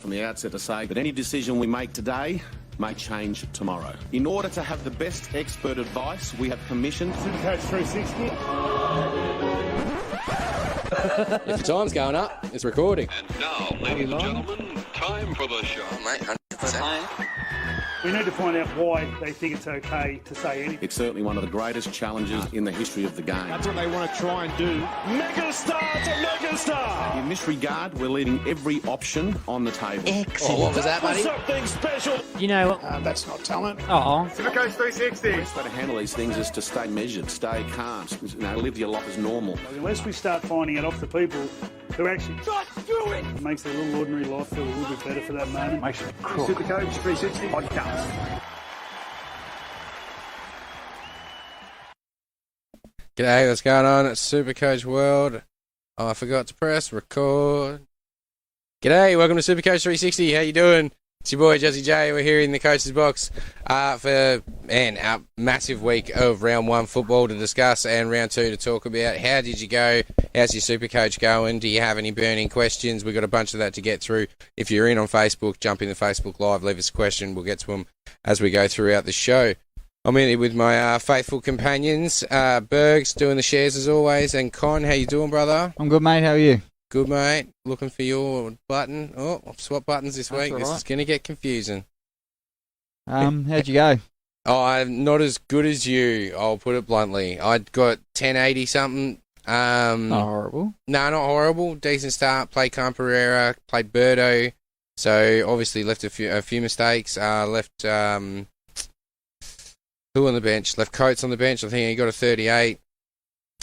from the outset to say that any decision we make today may change tomorrow. In order to have the best expert advice, we have commissioned Supercoach 360. If the time's going up, it's recording. And now, ladies and gentlemen, time for the show. Mate, 100%. We need to find out why they think it's okay to say anything. It's certainly one of the greatest challenges in the history of the game. That's what they want to try and do. Megastar to megastar! In this regard, we're leaving every option on the table. Excellent. Oh, what was that, buddy? Something special. You know what? That's not talent. Oh. Supercoach 360. The best way to handle these things is to stay measured, stay calm, live your life as normal. Unless we start finding it off the people who actually just do it, it makes their little ordinary life feel a little bit better for that moment. Makes it cool. Supercoach 360 podcast. G'day, what's going on? It's Supercoach World. Oh, I forgot to press record. G'day, welcome to Supercoach 360. How you doing? It's your boy Jesse J. We're here in the coach's box for our massive week of round one football to discuss and round two to talk about. How did you go? How's your Supercoach going? Do you have any burning questions? We've got a bunch of that to get through. If you're in on Facebook, jump in the Facebook Live, leave us a question. We'll get to them as we go throughout the show. I'm in here with my faithful companions, Bergs doing the shares as always, and Con, how you doing, brother? I'm good, mate. How are you? Good, mate. Looking for your button. Oh, I've swapped buttons this week. That's all right. This is going to get confusing. How'd you go? Oh, I'm not as good as you, I'll put it bluntly. I got 1080 something. Not horrible. No, not horrible. Decent start. Played Campo, played Booto. So, obviously left a few mistakes. Left... who on the bench? Left Coates on the bench. I think he got a 38.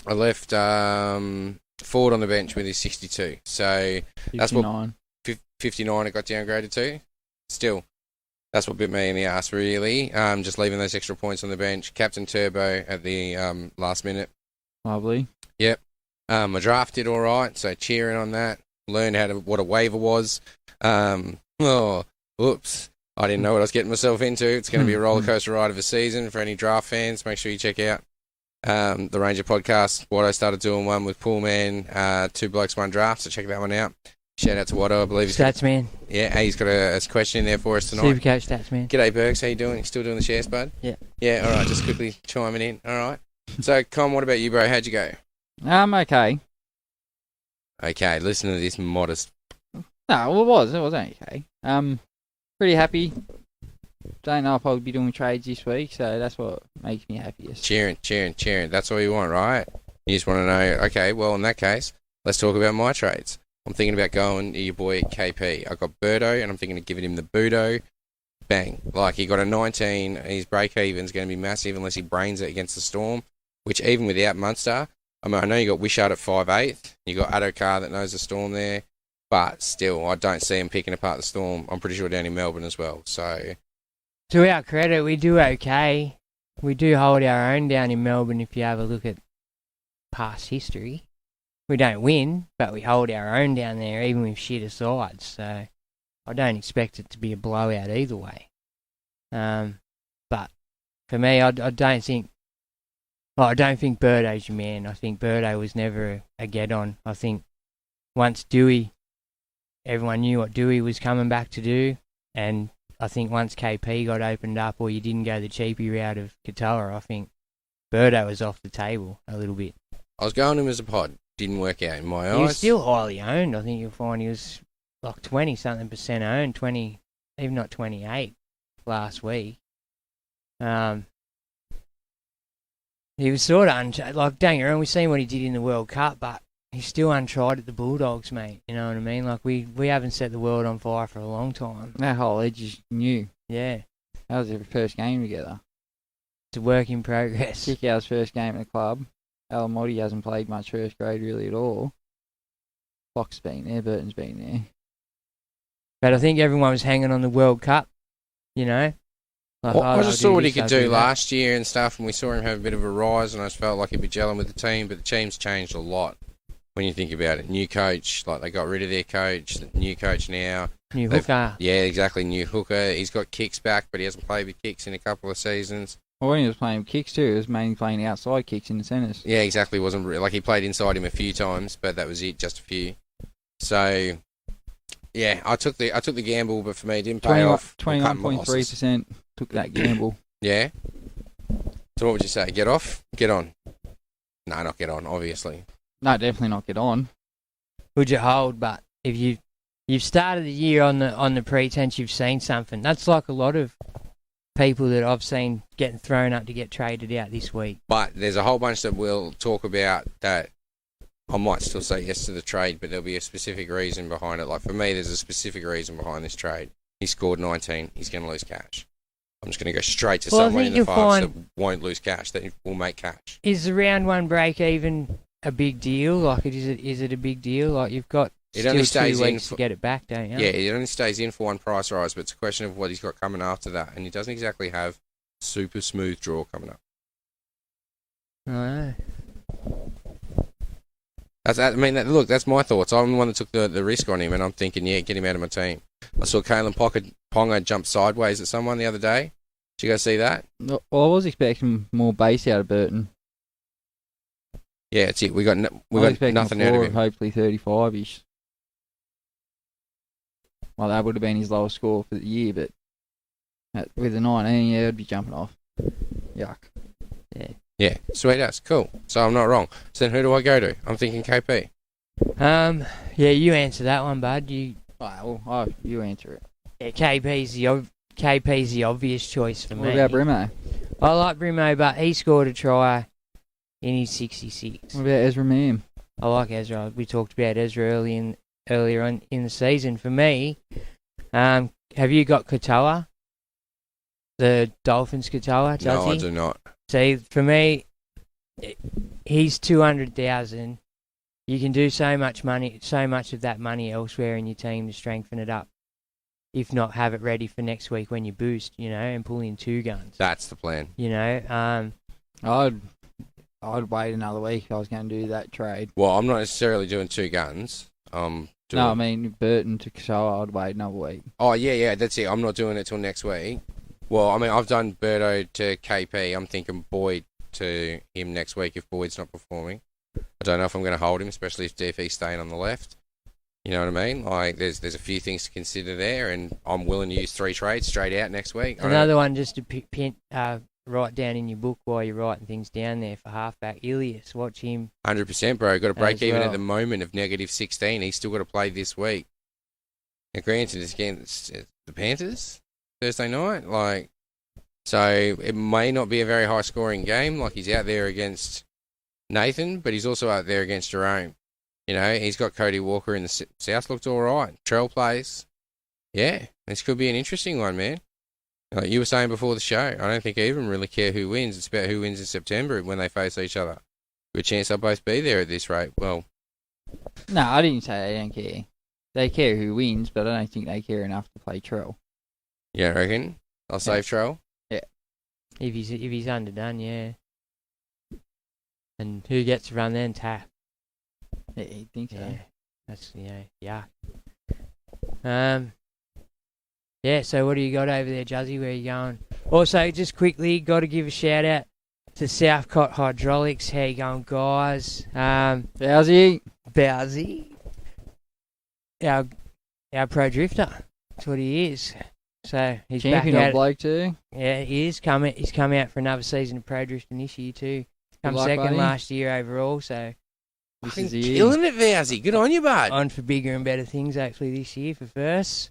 I left Ford on the bench with his 62. So 59. that's what 59 it got downgraded to. Still, that's what bit me in the ass really. Just leaving those extra points on the bench. Captain Turbo at the last minute. Lovely. Yep. I drafted all right, so cheering on that. Learned what a waiver was. Whoops. I didn't know what I was getting myself into. It's going to be a roller coaster ride of a season for any draft fans. Make sure you check out the Ranger podcast. Watto started doing one with Poolman, Two Blokes, One Draft, so check that one out. Shout out to Watto, I believe. Stats man. Yeah, he's got a question in there for us tonight. Supercoach Stats man. G'day, Bergs. How you doing? You still doing the shares, bud? Yeah. Yeah, all right. Just quickly chiming in. All right. So, Con, what about you, bro? How'd you go? Okay. Okay, listen to this modest. No, it was okay. Pretty happy. Don't know if I'll be doing trades this week, so that's what makes me happiest. Cheering. That's all you want, right? You just want to know, okay, well, in that case, let's talk about my trades. I'm thinking about going to your boy KP. I got Booto, and I'm thinking of giving him the Booto. Bang. Like, he got a 19. His break-even's going to be massive unless he brains it against the Storm, which even without Munster, I mean, I know you got Wishart at 5'8". You got Adokar that knows the Storm there. But still, I don't see him picking apart the Storm. I'm pretty sure down in Melbourne as well. So, to our credit, we do okay. We do hold our own down in Melbourne if you have a look at past history. We don't win, but we hold our own down there, even with shitter sides. So, I don't expect it to be a blowout either way. But for me, I don't think Birdo's your man. I think Birdo was never a get-on. I think once Dewey... Everyone knew what Dewey was coming back to do, and I think once KP got opened up, or you didn't go the cheapy route of Katoa, I think Birdo was off the table a little bit. I was going to him as a pod. Didn't work out in my eyes. He was still highly owned. I think you'll find he was like 20-something% owned, 20, even not 28 last week. He was sort of like, don't get me wrong, we've seen what he did in the World Cup, but he's still untried at the Bulldogs, mate. You know what I mean? Like, we haven't set the world on fire for a long time. That whole edge is new. Yeah. That was their first game together. It's a work in progress. Kickout's first game at the club. Alamotti hasn't played much first grade really at all. Fox been there, Burton's been there. But I think everyone was hanging on the World Cup, you know? Like, well, I just saw what he could do last year and stuff, and we saw him have a bit of a rise, and I just felt like he'd be gelling with the team, but the team's changed a lot. When you think about it, new coach, like they got rid of their coach, new coach now. New hooker. Yeah, exactly, new hooker. He's got kicks back, but he hasn't played with kicks in a couple of seasons. Well, when he was playing kicks too, he was mainly playing outside kicks in the centres. Yeah, exactly. Wasn't like he played inside him a few times, but that was it, just a few. So, Yeah, I took the gamble, but for me, it didn't pay off. 21.3% took that gamble. Yeah. So what would you say? Get off? Get on? No, not get on, obviously. No, definitely not get on. Would you hold? But if you've started the year on the pretense you've seen something, that's like a lot of people that I've seen getting thrown up to get traded out this week. But there's a whole bunch that we'll talk about that I might still say yes to the trade, but there'll be a specific reason behind it. Like for me, there's a specific reason behind this trade. He scored 19. He's going to lose cash. I'm just going to go straight to someone in the fives that won't lose cash, that will make cash. Is the round one break even a big deal? Like, is it a big deal? Like, you've got still 2 weeks to get it back, don't you? Yeah, it only stays in for one price rise, but it's a question of what he's got coming after that, and he doesn't exactly have super smooth draw coming up. I know. Look, that's my thoughts. I'm the one that took the risk on him, and I'm thinking, yeah, get him out of my team. I saw Kalen Ponga jump sideways at someone the other day. Did you guys see that? Well, I was expecting more base out of Burton. Yeah, that's it. We got nothing out of him. Hopefully 35-ish. Well, that would have been his lowest score for the year, but with the 19, yeah, I'd be jumping off. Yuck. Yeah. Yeah, sweet ass. Cool. So I'm not wrong. So then who do I go to? I'm thinking KP. Yeah, you answer that one, bud. You answer it. Yeah, KP's the obvious choice for me. What about Brimo? I like Brimo, but he scored a try in his 66. What about Ezra Mam? I like Ezra. We talked about Ezra earlier on in the season. For me, have you got Katoa? The Dolphins Katoa? No, I do not. See, for me, he's 200,000. You can do so much of that money elsewhere in your team to strengthen it up. If not, have it ready for next week when you boost, and pull in 2 guns. That's the plan. I'd wait another week if I was going to do that trade. Well, I'm not necessarily doing 2 guns. I mean, Burton to Katoa, I'd wait another week. Oh, yeah, that's it. I'm not doing it till next week. Well, I mean, I've done Birdo to KP. I'm thinking Boyd to him next week if Boyd's not performing. I don't know if I'm going to hold him, especially if Difi's staying on the left. You know what I mean? Like, there's a few things to consider there, and I'm willing to use 3 trades straight out next week. Another one just to write down in your book while you're writing things down there for halfback. Ilias, watch him. 100%, bro. Got a break even well. at the moment of -16. He's still got to play this week. And granted, it's against the Panthers Thursday night. So it may not be a very high-scoring game. Like, he's out there against Nathan, but he's also out there against Jerome. He's got Cody Walker in the South. Looked all right. Trell plays. Yeah, this could be an interesting one, man. Like you were saying before the show, I don't think I even really care who wins. It's about who wins in September when they face each other. Good chance they'll both be there at this rate. Well, no, I didn't say they don't care. They care who wins, but I don't think they care enough to play Trell. Yeah, I reckon I'll save Trell. Yeah, if he's underdone, yeah. And who gets to run then? Tap. Yeah, you think so? Yeah, that's yuck. Yeah, so what do you got over there, Juzzy? Where are you going? Also, just quickly, got to give a shout out to Southcott Hydraulics. How you going, guys? Bowsy. Our pro drifter. That's what he is. So he's champion back of bloke too. Yeah, he is. He's come out for another season of pro drifting this year too. Come Good luck, second buddy. last year overall, so This is the year. Killing it, Vowsy. Good on you, bud. on for bigger and better things hopefully this year for first.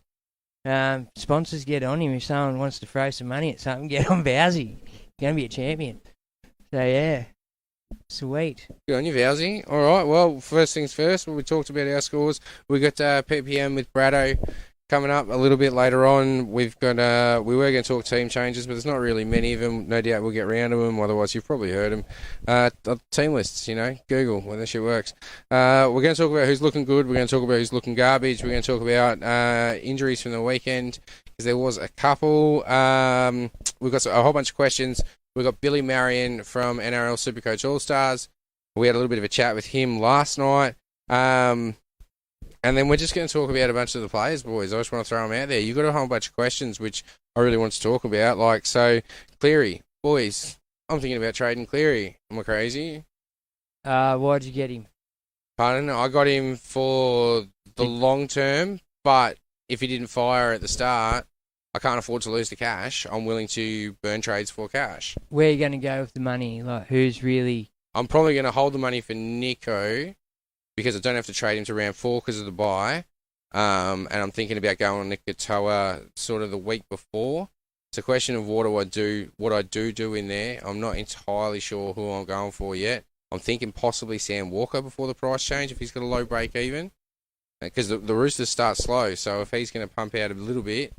Sponsors, get on him. If someone wants to throw some money at something, get on Bowsy. He's going to be a champion. So, yeah. Sweet. Good on you, Vowsy. All right, well, first things first, we talked about our scores. We got PPM with Braddo coming up a little bit later on. We've got we were going to talk team changes, but there's not really many of them. No doubt we'll get round to them. Otherwise, you've probably heard them. Team lists, Google when that shit works. We're going to talk about who's looking good. We're going to talk about who's looking garbage. We're going to talk about injuries from the weekend because there was a couple. We've got a whole bunch of questions. We've got Billy Marrion from NRL Supercoach All-Stars. We had a little bit of a chat with him last night. And then we're just going to talk about a bunch of the players, boys. I just want to throw them out there. You've got a whole bunch of questions, which I really want to talk about. So, Cleary, boys, I'm thinking about trading Cleary. Am I crazy? Why'd you get him? Pardon? I got him for the long term, but if he didn't fire at the start, I can't afford to lose the cash. I'm willing to burn trades for cash. Where are you going to go with the money? Like, who's really... I'm probably going to hold the money for Nico because I don't have to trade him to round 4 because of the bye. And I'm thinking about going on Nikatoa sort of the week before. It's a question of what I do in there. I'm not entirely sure who I'm going for yet. I'm thinking possibly Sam Walker before the price change if he's got a low break even. Because the Roosters start slow, so if he's going to pump out a little bit,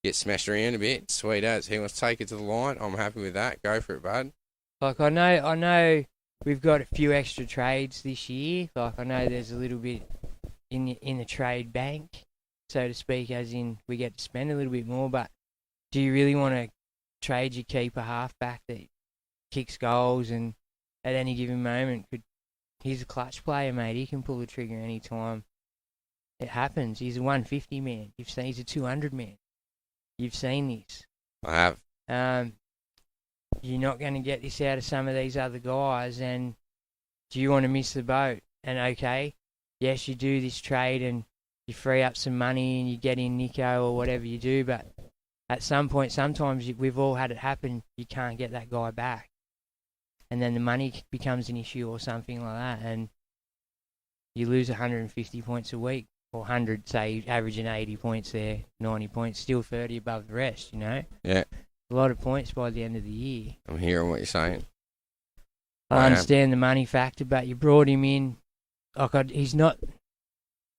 get smashed around a bit, sweet as. He wants to take it to the line, I'm happy with that. Go for it, bud. Like, I know we've got a few extra trades this year. Like, I know there's a little bit in the trade bank, so to speak, as in we get to spend a little bit more, but do you really want to trade your keeper halfback that kicks goals and at any given moment he's a clutch player, mate. He can pull the trigger any time it happens. He's a 150 man. You've seen he's a 200 man. You've seen this. I have. You're not going to get this out of some of these other guys, and do you want to miss the boat? And okay, yes, you do this trade and you free up some money and you get in Nico or whatever you do, but at some point, sometimes we've all had it happen, you can't get that guy back. And then the money becomes an issue or something like that, and you lose 150 points a week, or 100, say, averaging 80 points there, 90 points, still 30 above the rest, you know? Yeah. A lot of points by the end of the year. I'm hearing what you're saying. I understand the money factor, but you brought him in. Like, he's not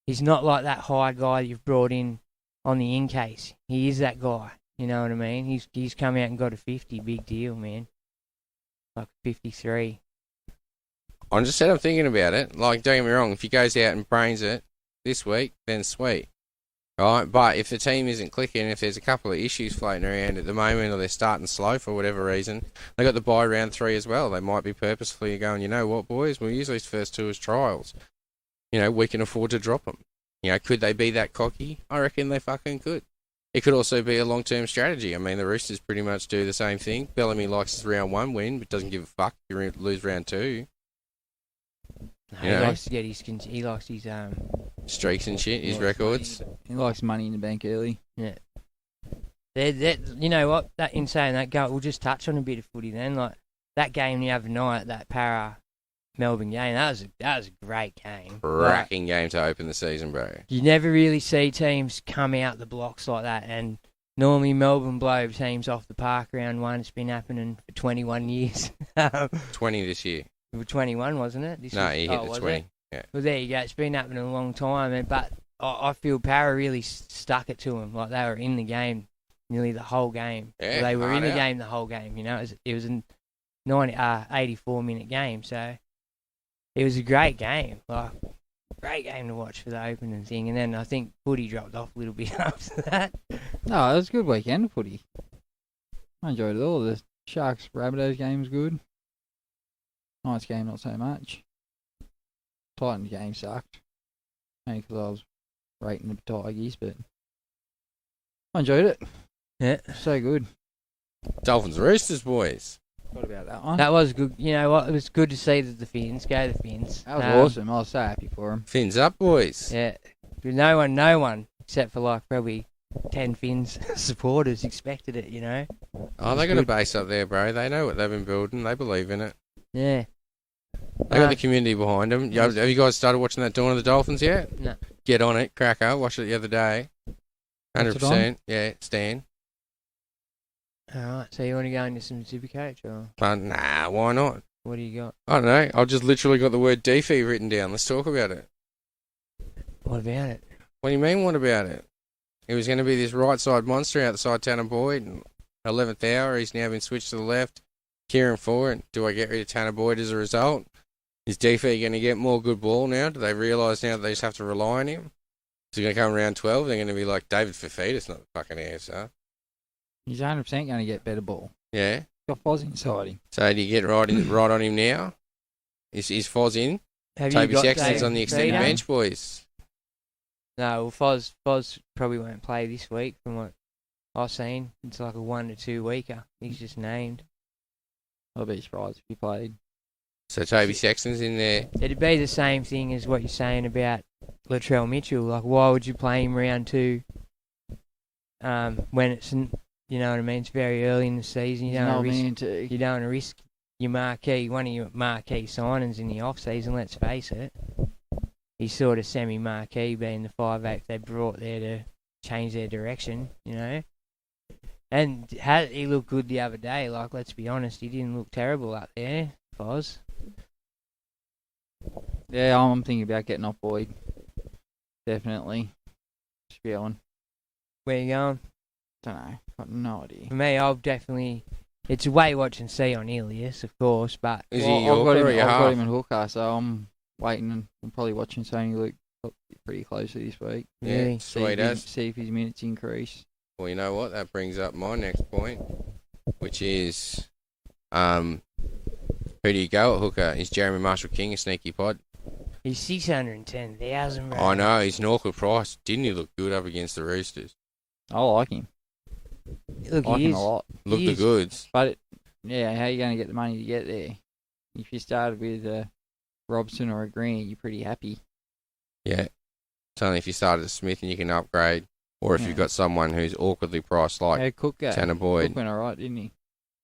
like that high guy you've brought in on the in case. He is that guy. You know what I mean? He's come out and got a 50. Big deal, man. Like 53. I'm thinking about it. Like, don't get me wrong. If he goes out and brains it this week, then sweet. Right? But if the team isn't clicking, if there's a couple of issues floating around at the moment, or they're starting slow for whatever reason, they got the bye round 3 as well. They might be purposefully going, you know what, boys? We'll use these first 2 as trials. You know, we can afford to drop them. You know, could they be that cocky? I reckon they fucking could. It could also be a long-term strategy. I mean, the Roosters pretty much do the same thing. Bellamy likes his round 1 win, but doesn't give a fuck if you lose round 2. No, he likes to get his streaks and shit, his records. He likes money in the bank early. Yeah. You know what? That in saying that, we'll just touch on a bit of footy then. Like that game the other night, that Para Melbourne game, that was a great game. Cracking game to open the season, bro. You never really see teams come out the blocks like that, and normally Melbourne blow teams off the park round 1. It's been happening for 21 years. 20 this year. 21, wasn't it? He hit the 20. Yeah. Well, there you go. It's been happening a long time, but I feel Para really stuck it to them. Like they were in the game nearly the whole game. Yeah, they were in the game the whole game. You know, it was a 84-minute game, so it was a great game. Like great game to watch for the opening thing. And then I think footy dropped off a little bit after that. No, it was a good weekend of footy. I enjoyed it all. The Sharks Rabbitohs game was good. Knights game not so much. Titans game sucked. Only because I was rating the Tigers, but I enjoyed it. Yeah. So good. Dolphins Roosters, boys. What about that one? That was good. You know what? It was good to see the Phins. Go the Phins. That was awesome. I was so happy for them. Fins up, boys. Yeah. No one, except for like probably 10 Phins supporters expected it, you know. Oh, they got a base up there, bro. They know what they've been building. They believe in it. Yeah. They got the community behind them. Have you guys started watching that Dawn of the Dolphins yet? No. Get on it, cracker. Watched it the other day. 100%. Yeah, Stan. Alright, so you want to go into some Supercoach or? Nah, why not? What do you got? I don't know. I've just literally got the word Difi written down. Let's talk about it. What about it? What do you mean, what about it? He was going to be this right side monster outside Tanner Boyd. 11th hour, he's now been switched to the left. Kieran forward. Do I get rid of Tanner Boyd as a result? Is Difi going to get more good ball now? Do they realise now that they just have to rely on him? Is he going to come around 12? They're going to be like David Fafita's not the fucking answer. He's 100% going to get better ball. Yeah. Got Foz inside him. So do you get right on him now? Is Foz in? Toby Sexton's on the extended bench, boys. No, well, Foz probably won't play this week from what I've seen. It's like a 1 to 2 weeker. He's just named. I'd be surprised if he played. So Toby Sexton's in there. It'd be the same thing as what you're saying about Latrell Mitchell. Like, why would you play him round 2 when it's, you know what I mean, it's very early in the season. You don't want to risk your one of your marquee signings in the off-season, let's face it. He's sort of semi-marquee, being the 5'8" they brought there to change their direction, you know. And he looked good the other day. Like, let's be honest, he didn't look terrible up there, Foz. Yeah, I'm thinking about getting off Boyd. Definitely. Just be on. Where you going? Don't know. Got no idea. For me, I'll definitely... It's a way watch and see on Ilias, of course, but... Is Well, he your hooker or your I've got half? him in hooker, so I'm waiting and I'm probably watching Sony Luke pretty closely this week. Yeah, Really? sweet as. See if his minutes increase. Well, you know what? That brings up my next point, which is, who do you go at hooker? Is Jeremy Marshall King a sneaky pod? He's 610,000, bro. I know, he's an awkward price. Didn't he look good up against the Roosters? I like him. Look, I like he him is. a lot. Look He the is. goods. But, how are you going to get the money to get there? If you started with a Robson or a Green, you're pretty happy. Yeah. It's only if you started at Smith and you can upgrade, or if Yeah. you've got someone who's awkwardly priced like How Cook go? Tanner Boyd. Cook went alright, didn't he?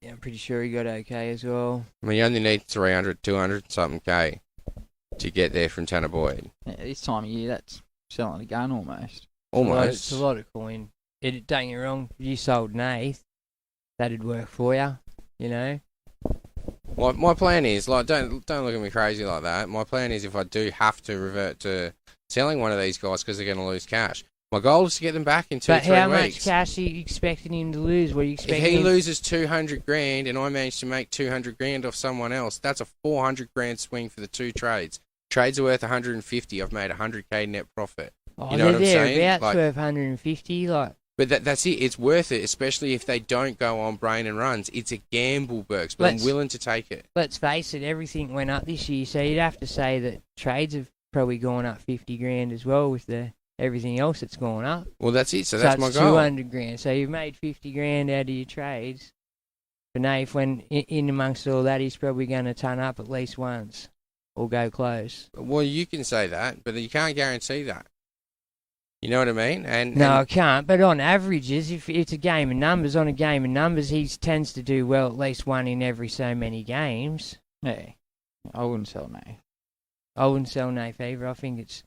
Yeah, I'm pretty sure he got okay as well. I mean, you only need 300, 200 something K to get there from Tanner Boyd. Yeah, this time of year, that's selling a gun almost. Almost. It's a lot of coin. Don't get me wrong, if you sold Nath, that'd work for you, you know? My plan is, like, don't look at me crazy like that. My plan is, if I do have to revert to selling one of these guys because they're going to lose cash, my goal is to get them back in 2 or 3 But how weeks. much cash are you expecting him to lose? What are you If expecting he him... loses 200 grand and I manage to make 200 grand off someone else, that's a 400 grand swing for the 2 trades. Trades are worth 150. I've made 100k net profit. Oh, You know what I'm they're saying? thereabouts Like- worth 150, like... But that's it. It's worth it, especially if they don't go on brain and runs. It's a gamble, Burks, but I'm willing to take it. Let's face it, everything went up this year, so you'd have to say that trades have probably gone up 50 grand as well with everything else that's gone up. Well, that's it. So that's my it's goal. 200 grand. So you've made 50 grand out of your trades. But Nath, when in amongst all that, he's probably going to turn up at least once or go close. Well, you can say that, but you can't guarantee that. You know what I mean? No, I can't. But on averages, if it's a game of numbers, on a game of numbers, he tends to do well at least one in every so many games. Yeah. I wouldn't sell Nath. I wouldn't sell Nath either. I think it's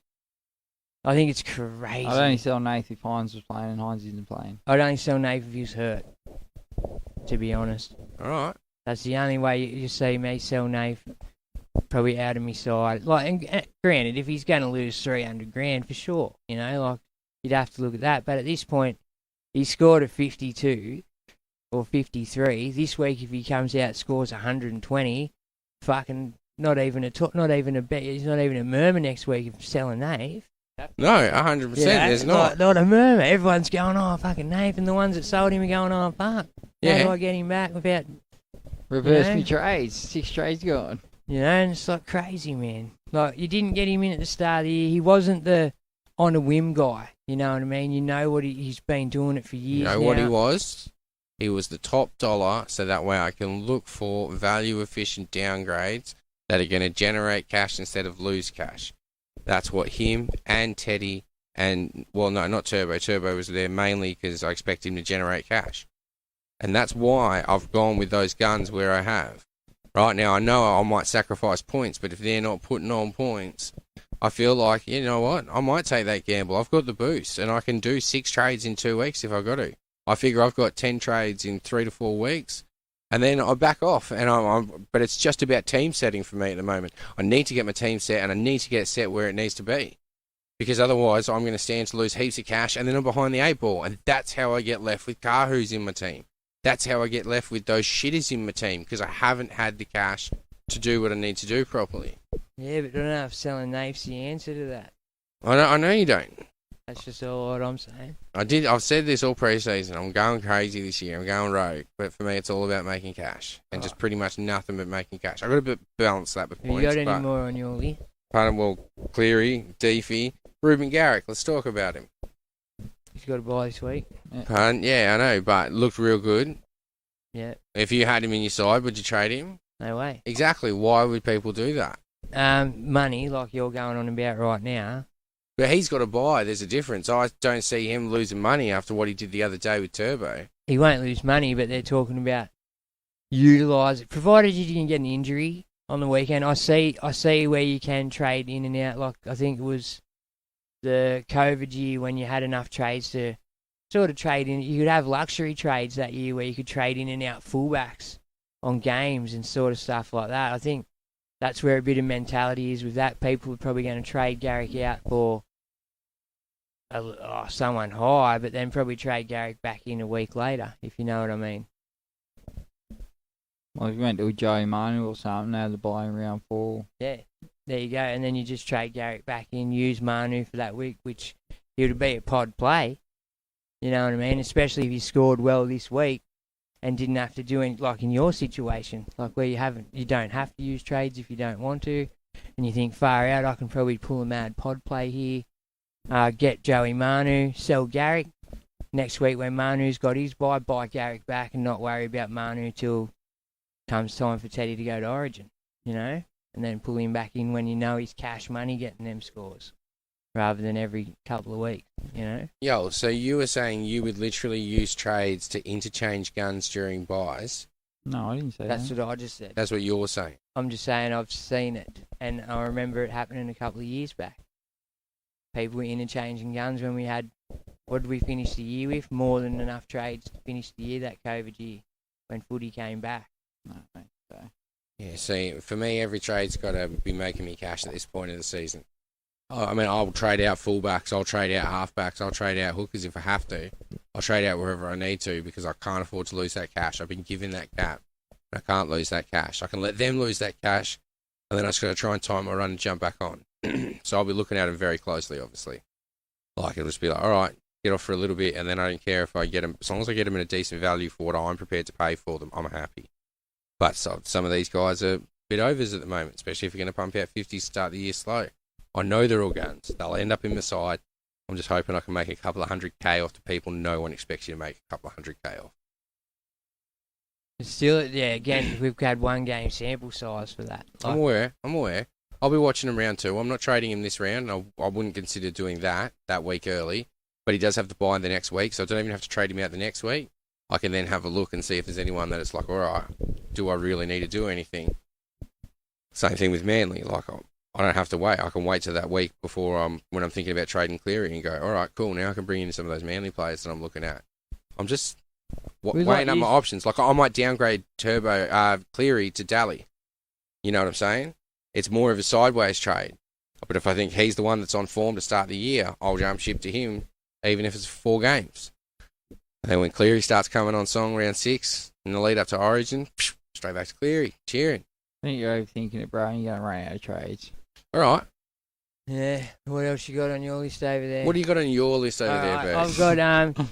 crazy. I'd only sell Nath if Hines was playing and Hines isn't playing. I'd only sell Nath if he was hurt, to be honest. All right. That's the only way you see me sell Nath, probably out of my side. Like, and granted, if he's going to lose 300 grand for sure, you know, like, you'd have to look at that. But at this point, he scored a 52 or 53. This week, if he comes out scores 120, fucking not even a bet. He's not even a murmur next week of selling Nath. No, 100%. There's not. Not a murmur. Everyone's going, oh, fucking Nath, and the ones that sold him are going, oh, fuck. Yeah. How do I get him back without... Reverse You know? me trades. 6 trades gone. You know, and it's like crazy, man. Like, you didn't get him in at the start of the year. He wasn't the on-a-whim guy. You know what I mean? You know what he's been doing it for years You know now. what he was? He was the top dollar, so that way I can look for value-efficient downgrades that are going to generate cash instead of lose cash. That's what him and Teddy and, well, no, not Turbo. Turbo was there mainly because I expect him to generate cash. And that's why I've gone with those guns where I have. Right now, I know I might sacrifice points, but if they're not putting on points, I feel like, you know what, I might take that gamble. I've got the boost, and I can do 6 trades in 2 weeks if I've got to. I figure I've got 10 trades in 3 to 4 weeks, and then I back off. But it's just about team setting for me at the moment. I need to get my team set, and I need to get it set where it needs to be. Because otherwise, I'm going to stand to lose heaps of cash, and then I'm behind the 8 ball, and that's how I get left with Kahu's in my team. That's how I get left with those shitters in my team, because I haven't had the cash to do what I need to do properly. Yeah, but I don't know if selling Nath's the answer to that. I know you don't. That's just all what I'm saying. I've said this all pre-season. I'm going crazy this year. I'm going rogue. But for me, it's all about making cash. And just pretty much nothing but making cash. I've got to balance that with Have points. you got any more on your list? Well, Cleary, Difi, Ruben Garrick. Let's talk about him. He's got a buy this week. Yeah, I know, but looked real good. Yeah. If you had him in your side, would you trade him? No way. Exactly. Why would people do that? Money, like you're going on about right now. But he's got to buy. There's a difference. I don't see him losing money after what he did the other day with Turbo. He won't lose money, but they're talking about utilise it, provided you can get an injury on the weekend. I see where you can trade in and out. Like I think it was the COVID year when you had enough trades to sort of trade in. You could have luxury trades that year where you could trade in and out fullbacks on games and sort of stuff like that. I think that's where a bit of mentality is with that. People are probably going to trade Garrick out for someone high, but then probably trade Garrick back in a week later, if you know what I mean. Well, if you went to a Joey Manu or something, now they're buying round 4. Yeah, there you go. And then you just trade Garrick back in, use Manu for that week, which he would be a pod play. You know what I mean? Especially if you scored well this week and didn't have to do any, like in your situation, like where you don't have to use trades if you don't want to, and you think far out, I can probably pull a mad pod play here, get Joey Manu, sell Garrick. Next week when Manu's got his buy Garrick back and not worry about Manu till comes time for Teddy to go to Origin, you know, and then pull him back in when you know he's cash money getting them scores, rather than every couple of weeks, you know. Yo, so you were saying you would literally use trades to interchange guns during buys? No, I didn't say That's that. what I just said. That's what you're saying. I'm just saying I've seen it, and I remember it happening a couple of years back. People were interchanging guns when we had, what did we finish the year with? More than enough trades to finish the year, that COVID year, when footy came back. No, I don't think so. Yeah, see, for me, every trade's got to be making me cash at this point of the season. I mean, I'll trade out fullbacks, I'll trade out halfbacks, I'll trade out hookers if I have to. I'll trade out wherever I need to because I can't afford to lose that cash. I've been given that cap. I can't lose that cash. I can let them lose that cash, and then I just got to try and time my run and jump back on. So I'll be looking at them very closely, obviously. Like, it'll just be like, all right, get off for a little bit, and then I don't care if I get them. As long as I get them in a decent value for what I'm prepared to pay for them, I'm happy. But some of these guys are a bit overs at the moment, especially if you're going to pump out 50s to start the year slow. I know they're all guns. They'll end up in my side. I'm just hoping I can make a couple of 100K off to people no one expects you to make a couple of 100K off. Still, yeah, again, we've had one game sample size for that. I'm aware. I'll be watching him round 2. I'm not trading him this round. I wouldn't consider doing that week early. But he does have to buy the next week, so I don't even have to trade him out the next week. I can then have a look and see if there's anyone that it's like, all right, do I really need to do anything? Same thing with Manly. Like, I don't have to wait. I can wait till that week before when I'm thinking about trading Cleary and go, all right, cool, now I can bring in some of those Manly players that I'm looking at. I'm just weighing up my options. Like, I might downgrade Cleary to Daly. You know what I'm saying? It's more of a sideways trade. But if I think he's the one that's on form to start the year, I'll jump ship to him, even if it's 4 games. And then when Cleary starts coming on song round 6 in the lead up to Origin, straight back to Cleary, cheering. I think you're overthinking it, bro, and you're going to run out of trades. All right. Yeah, what else you got on your list over there? What do you got on your list over there, Bert? I've got,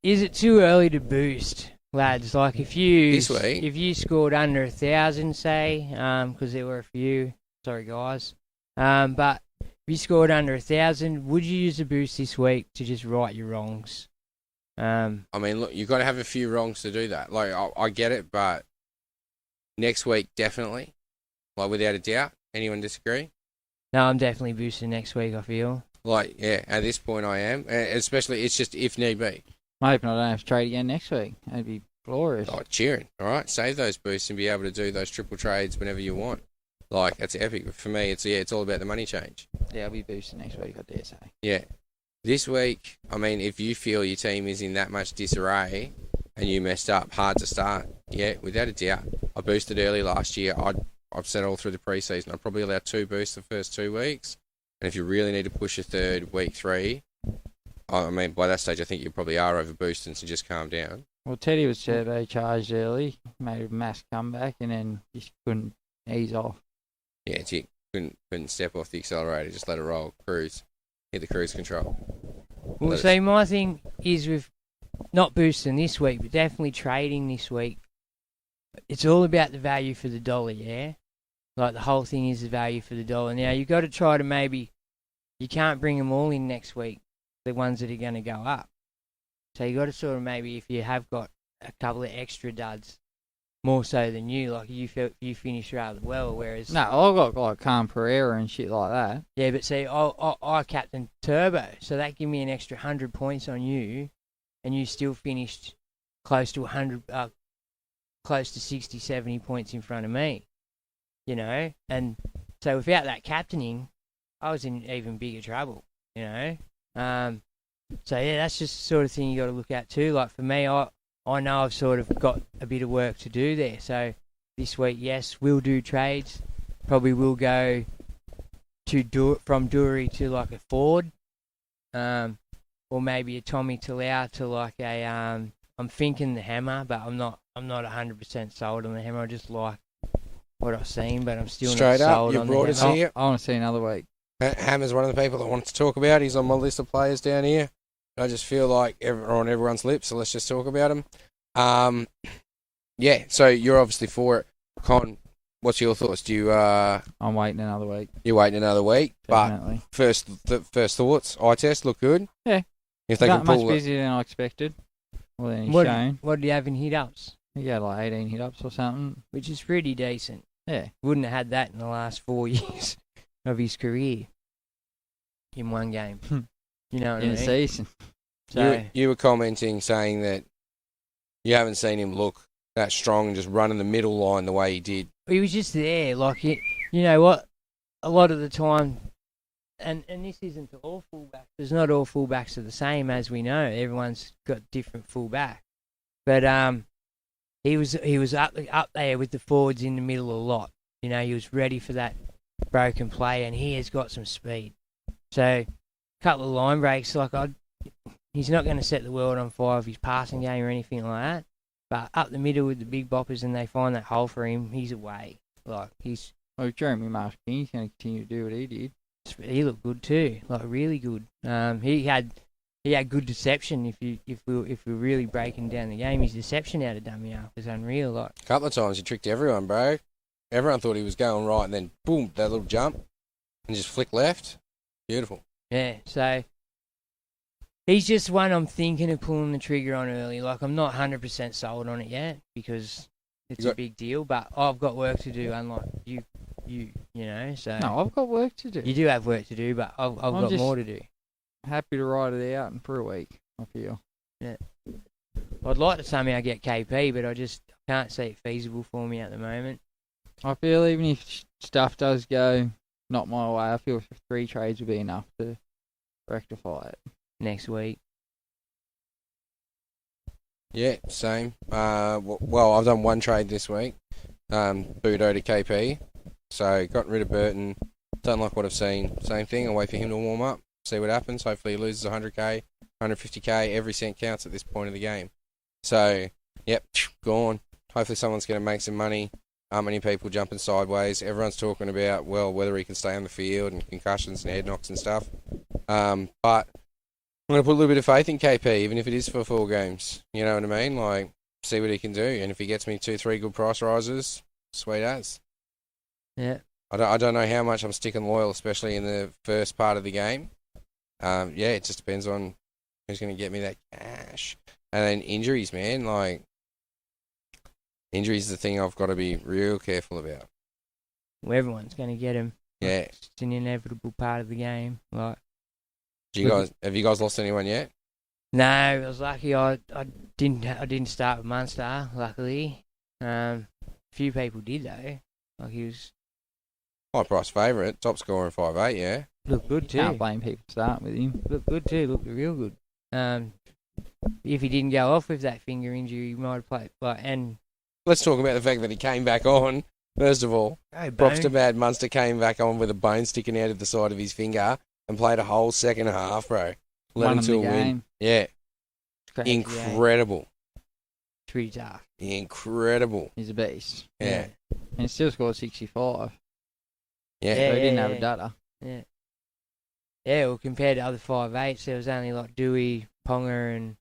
is it too early to boost, lads? Like, if you scored under 1,000, say, because there were a few, sorry guys, but if you scored under 1,000, would you use a boost this week to just right your wrongs? I mean, look, you've got to have a few wrongs to do that. Like, I get it, but next week, definitely. Like, without a doubt. Anyone disagree? No, I'm definitely boosting next week, I feel. Like, yeah, at this point I am. Especially, it's just if need be. I'm hoping I don't have to trade again next week. That'd be glorious. Oh, cheering. All right, save those boosts and be able to do those triple trades whenever you want. Like, that's epic. For me, it's all about the money change. Yeah, I'll be boosting next week, I dare say. Yeah. This week, I mean, if you feel your team is in that much disarray and you messed up, hard to start. Yeah, without a doubt. I boosted early last year. I've said all through the preseason, I'd probably allow 2 boosts the first 2 weeks. And if you really need to push a third, week 3, I mean, by that stage, I think you probably are over boosting, so just calm down. Well, Teddy was turbocharged early, made a mass comeback, and then just couldn't ease off. Yeah, you couldn't step off the accelerator, just let it roll, cruise, hit the cruise control. Well, see, my thing is with not boosting this week, but definitely trading this week. It's all about the value for the dollar, yeah? Like, the whole thing is the value for the dollar. Now, you've got to try to you can't bring them all in next week, the ones that are going to go up. So you got to sort of maybe, if you have got a couple of extra duds, more so than you. Like you felt you finished rather well, whereas No, I've got like Calm Pereira and shit like that. yeah, but see, I captained Turbo, so that gave me an extra 100 points on you, and you still finished close to 100, close to 60, 70 points in front of me. You know, and so without that captaining, I was in even bigger trouble. You know, so yeah, that's just the sort of thing you got to look at too. Like for me, I know I've sort of got a bit of work to do there. So this week, yes, we'll do trades. Probably will go from Dury to like a Ford, or maybe a Tommy Talau to like a I'm thinking the Hammer, but I'm not 100% sold on the Hammer. I just like what I've seen, but I'm still Straight not up, sold you on brought the us Hammer. here. I want to see another week. Hammer's one of the people I wanted to talk about. He's on my list of players down here. I just feel like on everyone's lips, so let's just talk about him. Yeah, so you're obviously for it. Con, what's your thoughts? Do you I'm waiting another week. you're waiting another week? Definitely. But first thoughts, eye test look good. Yeah. If they Not can much pull busier than I expected. Well, then he's What shown. do you have in hit-ups? He had like 18 hit-ups or something. Which is pretty decent. Yeah. Wouldn't have had that in the last 4 years of his career in one game. You know what I In mean? the season. So, you were commenting saying that you haven't seen him look that strong and just running the middle line the way he did. he was just there. Like, you know what? A lot of the time, and this isn't to all fullbacks, because not all fullbacks are the same, as we know. Everyone's got different fullback. But he was up there with the forwards in the middle a lot. You know, he was ready for that broken play, and he has got some speed. So, a couple of line breaks, like he's not going to set the world on fire with his passing game or anything like that. But up the middle with the big boppers and they find that hole for him, he's away. Like Well, Jeremy Marsh King's going to continue to do what he did. he looked good too, like really good. He had good deception. If we're really breaking down the game, his deception out of dummy half was unreal. Like A couple of times he tricked everyone, bro. Everyone thought he was going right, and then boom, that little jump, and just flick left. Beautiful. yeah, so he's just one I'm thinking of pulling the trigger on early. Like I'm not 100% sold on it yet because it's a big deal, but I've got work to do. Unlike you know. So No, I've got work to do. you do have work to do, but I've got just more to do. Happy to ride it out for a week, I feel. Yeah. I'd like to somehow get KP, but I just can't see it feasible for me at the moment. I feel even if stuff does go not my way, I feel 3 trades would be enough to rectify it. Next week. Yeah, same. Well, I've done one trade this week. Booto to KP. So got rid of Burton. Don't like what I've seen. Same thing. I'll wait for him to warm up. See what happens. Hopefully he loses 100k, 150k. Every cent counts at this point of the game. So, yep, gone. Hopefully someone's going to make some money. Aren't many people jumping sideways. Everyone's talking about, well, whether he can stay on the field and concussions and head knocks and stuff. But I'm going to put a little bit of faith in KP, even if it is for 4 games. You know what I mean? Like, see what he can do. And if he gets me 2-3 good price rises, sweet as. Yeah. I don't know how much I'm sticking loyal, especially in the first part of the game. Yeah, it just depends on who's going to get me that cash. And then injuries, man. Like, injuries is the thing I've got to be real careful about. Well, everyone's going to get him. Yeah. It's an inevitable part of the game. Like, Have you guys lost anyone yet? no, I was lucky. I didn't start with Munster. Luckily, few people did though. Like he was High price favourite, top scorer in 5'8", yeah. looked good too. Can't blame people starting with him. Looked good too. Looked real good. If he didn't go off with that finger injury, he might have played. And Let's talk about the fact that he came back on. First of all, props to Bad Munster came back on with a bone sticking out of the side of his finger and played a whole second half, bro. Led Won him him to the a win. game. Yeah, crazy, incredible. pretty tough. Incredible. He's a beast. Yeah. And he still scored 65. Yeah. So he didn't have yeah. a data. Yeah. Yeah, well, compared to other 5'8", there was only like Dewey, Ponga, and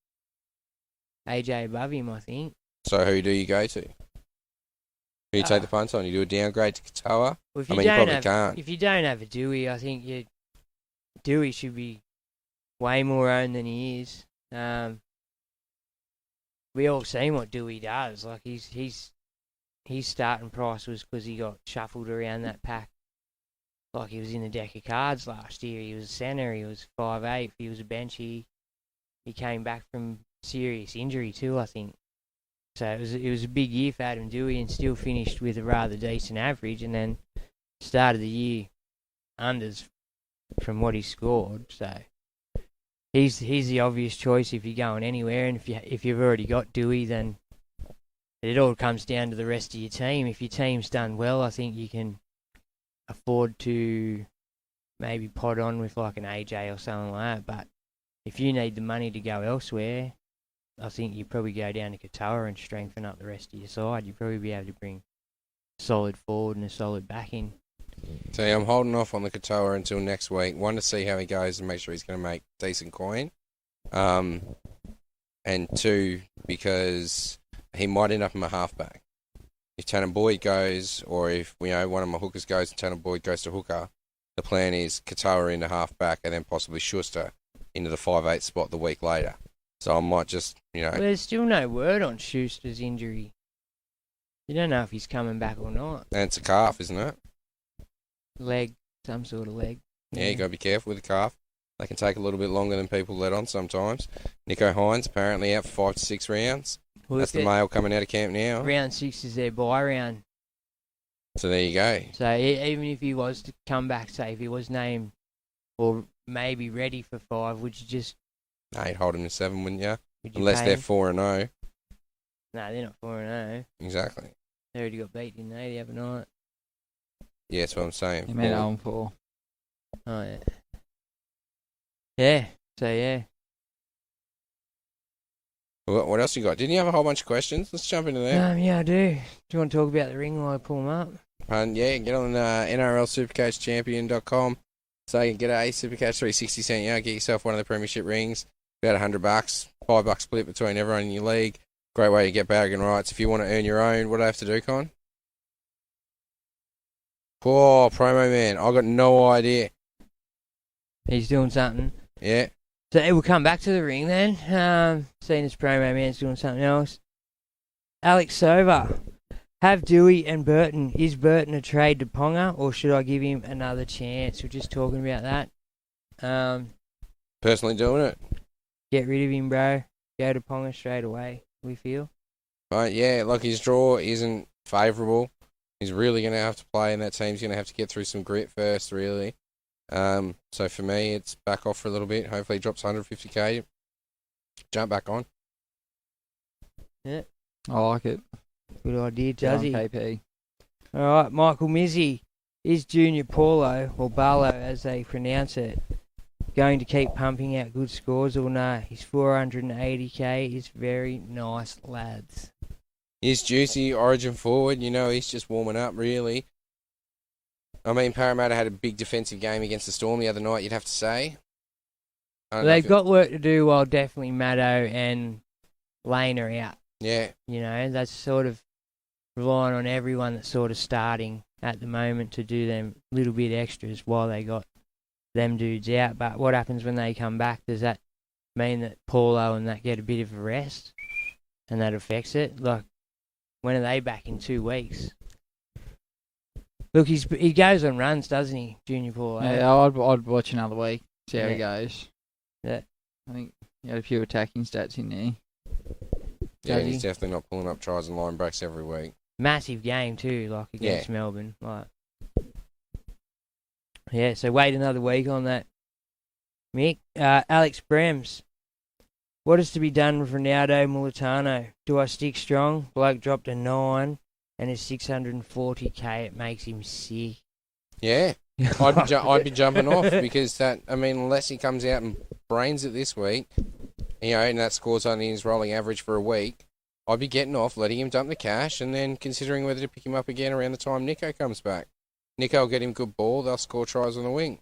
AJ above him, I think. So who do you go to? Who you take the punt on? You do a downgrade to Katoa? Well, if I you mean, you don't probably have, can't. If you don't have a Dewey, I think Dewey should be way more owned than he is. We all seen what Dewey does. Like he's his starting price was because he got shuffled around that pack. Like he was in the deck of cards last year. He was a centre. He was 5'8". He was a benchy. He came back from serious injury too, I think. So it was a big year for Adam Dewey, and still finished with a rather decent average, and then started the year unders from what he scored. So he's the obvious choice if you're going anywhere, and if you've already got Dewey, then it all comes down to the rest of your team. If your team's done well, I think you can afford to maybe pot on with like an AJ or something like that. But if you need the money to go elsewhere, I think you probably go down to Katoa and strengthen up the rest of your side. You'd probably be able to bring a solid forward and a solid back in. So I'm holding off on the Katoa until next week. One, to see how he goes and make sure he's going to make decent coin. And two, because he might end up in my halfback. If Tanner Boyd goes, or if one of my hookers goes and Tanner Boyd goes to hooker, the plan is Katoa into halfback and then possibly Schuster into the 5'8" spot the week later. So I might just, Well, there's still no word on Schuster's injury. You don't know if he's coming back or not. And it's a calf, isn't it? Leg, some sort of leg. Yeah, you got to be careful with the calf. They can take a little bit longer than people let on sometimes. Nico Hines apparently out for 5 to 6 rounds. Well, that's the mail coming out of camp now. Round 6 is their bye round. So there you go. So even if he was to come back, say if he was named or maybe ready for 5, would you just... No, you'd hold him to 7, wouldn't you? Would you Unless pay they're him? 4-0. No, they're not 4-0. Exactly. They already got beat, didn't they, the other night? Yeah, that's what I'm saying. He made 0-4. Oh, yeah. Yeah, so yeah. What else you got? Didn't you have a whole bunch of questions? Let's jump into there. Yeah, I do. Do you want to talk about the ring while I pull them up? Yeah, get on NRL SuperCoachChampion.com. So you can get a Supercoach 360 cent. Get yourself one of the premiership rings. About $100, $5 split between everyone in your league. Great way to get bargain rights. If you want to earn your own, what do I have to do, Con? Oh, promo man, I got no idea. He's doing something. Yeah. So we'll come back to the ring then. Seeing as promo man's doing something else. Alex Sova. Have Dewey and Burton. Is Burton a trade to Ponga, or should I give him another chance? We're just talking about that. Personally doing it. Get rid of him, bro. Go to Ponga straight away, we feel. Right, yeah, like his draw isn't favourable. He's really going to have to play, and that team's going to have to get through some grit first, really. So for me, it's back off for a little bit. Hopefully he drops 150k. Jump back on. Yeah. I like it. Good idea, Get on Juzzy. KP. All right, Michael Mizzy. Is Junior Paulo, or Barlow as they pronounce it, going to keep pumping out good scores or no? His 480k is very nice, lads. He's juicy, origin forward. He's just warming up, really. I mean, Parramatta had a big defensive game against the Storm the other night, you'd have to say. They've got work to do while definitely Maddo and Lane are out. Yeah. That's sort of relying on everyone that's sort of starting at the moment to do them little bit extras while they got them dudes out. But what happens when they come back? Does that mean that Paulo and that get a bit of a rest and that affects it? Like, when are they back in 2 weeks? Look, he goes on runs, doesn't he, Junior Paulo? Yeah, I'd watch another week, see how Yeah. he goes. Yeah. I think he had a few attacking stats in there. Yeah, Does he's he? definitely not pulling up tries and line breaks every week. Massive game too, like against Yeah. Melbourne. Yeah, so wait another week on that. Mick, Alex Brems. What is to be done with Ronaldo Militano? Do I stick strong? Bloke dropped a 9 and is 640k. It makes him sick. Yeah. I'd be jumping off because unless he comes out and brains it this week, and that scores only his rolling average for a week, I'd be getting off, letting him dump the cash, and then considering whether to pick him up again around the time Nico comes back. Nico will get him good ball, they'll score tries on the wing.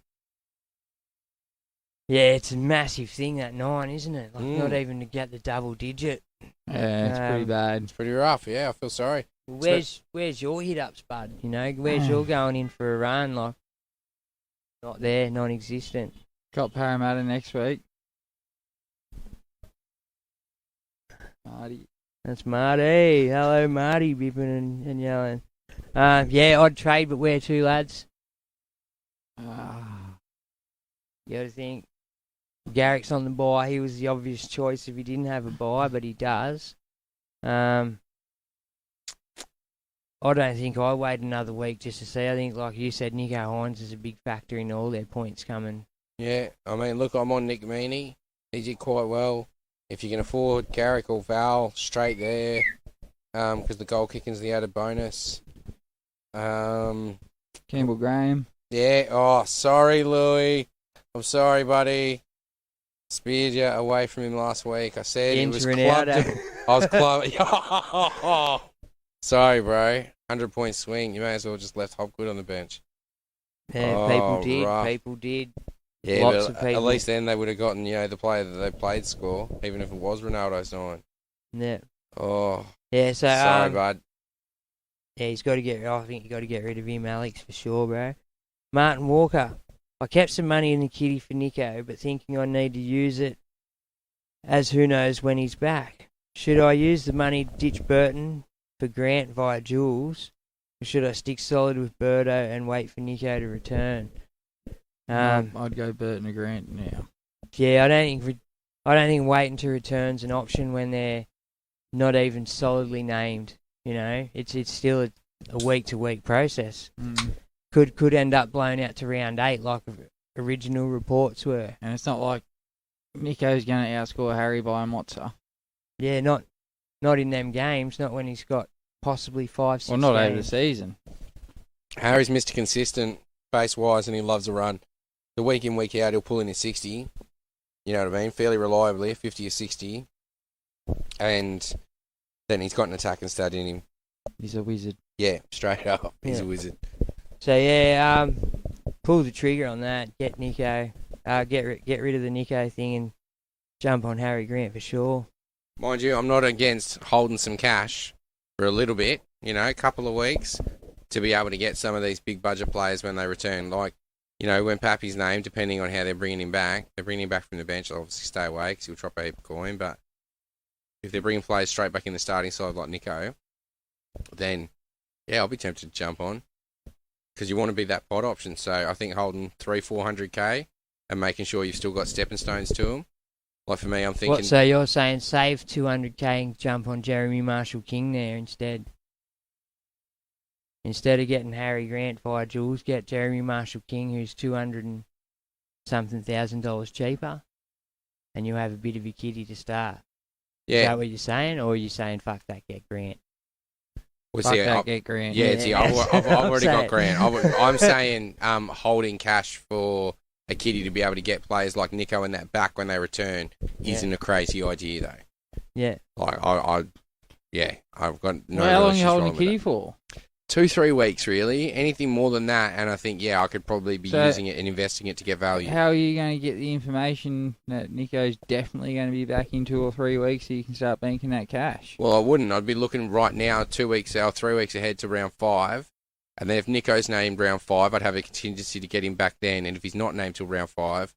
Yeah, it's a massive thing, that 9, isn't it? Like, not even to get the double digit. Yeah, it's pretty bad. It's pretty rough, yeah, I feel sorry. Where's your hit-ups, bud? Where's your going in for a run? Like, not there, non-existent. Got Parramatta next week. Marty. That's Marty. Hello, Marty, bipping and yelling. Yeah, odd trade, but where to, lads? You got to think. Garrick's on the bye. He was the obvious choice if he didn't have a bye, but he does. I don't think I wait another week just to see. I think, like you said, Nico Hines is a big factor in all their points coming. Yeah, I mean, look, I'm on Nick Meaney. He did quite well. If you can afford Garrick or Val, straight there, because the goal kicking's the added bonus. Campbell Graham. Yeah, oh, sorry, Louis. I'm sorry, buddy. Speared you away from him last week. I said it was clubbed. I was clubbed. Sorry, bro. 100-point swing. You may as well just left HopGOD on the bench. Yeah, people did. Rough. People did. Yeah, Lots but of people. at least then they would have gotten, the player that they played score, even if it was Ronaldo's 9. Yeah. Oh. Yeah, so... sorry, bud. Yeah, I think you got to get rid of him, Alex, for sure, bro. Martin Walker. I kept some money in the kitty for Nico, but thinking I need to use it as who knows when he's back. Should I use the money ditch Burton for Grant via Jules, or should I stick solid with Birdo and wait for Nico to return? I'd go Burton or Grant now. Yeah, I don't think waiting to return's an option when they're not even solidly named. It's still a week-to-week process. Could end up blown out to round 8 like original reports were. And it's not like Nico's going to outscore Harry by a mozza. Yeah, not in them games, not when he's got possibly 5-6 Well, not games. over the season. Harry's Mr. Consistent, base-wise, and he loves a run. The week in, week out, he'll pull in his 60. You know what I mean? Fairly reliably, 50 or 60. And then he's got an attacking stud in him. He's a wizard. Yeah, straight up. He's a wizard. So, yeah, pull the trigger on that. Get Nico. Get rid of the Nico thing and jump on Harry Grant for sure. Mind you, I'm not against holding some cash for a little bit, a couple of weeks, to be able to get some of these big budget players when they return. Like, when Pappy's named, depending on how they're bringing him back, they're bringing him back from the bench, they'll obviously stay away because he'll drop a heap of coin. But if they're bringing players straight back in the starting side like Nico, then, yeah, I'll be tempted to jump on because you want to be that pot option. So I think holding 300-400k and making sure you've still got stepping stones to them. Like for me, I'm thinking... So you're saying save 200k and jump on Jeremy Marshall-King there instead? Instead of getting Harry Grant via Jules, get Jeremy Marshall-King, who's $200-something thousand cheaper, and you have a bit of a kitty to start. Yeah. Is that what you're saying, or are you saying fuck that, get Grant? Well, Fuck that, get Grant. Yeah, I've already got Grant. I'm saying holding cash for a kitty to be able to get players like Nico in that back when they return isn't a crazy idea, though. Yeah. Like, I've got no... How long are you holding a kitty for? 2-3 weeks, really. Anything more than that, and I think, I could probably be using it and investing it to get value. How are you going to get the information that Nico's definitely going to be back in 2 or 3 weeks so you can start banking that cash? Well, I wouldn't. I'd be looking right now 2 weeks out, 3 weeks ahead to round 5. And then if Nico's named round 5, I'd have a contingency to get him back then. And if he's not named till round 5,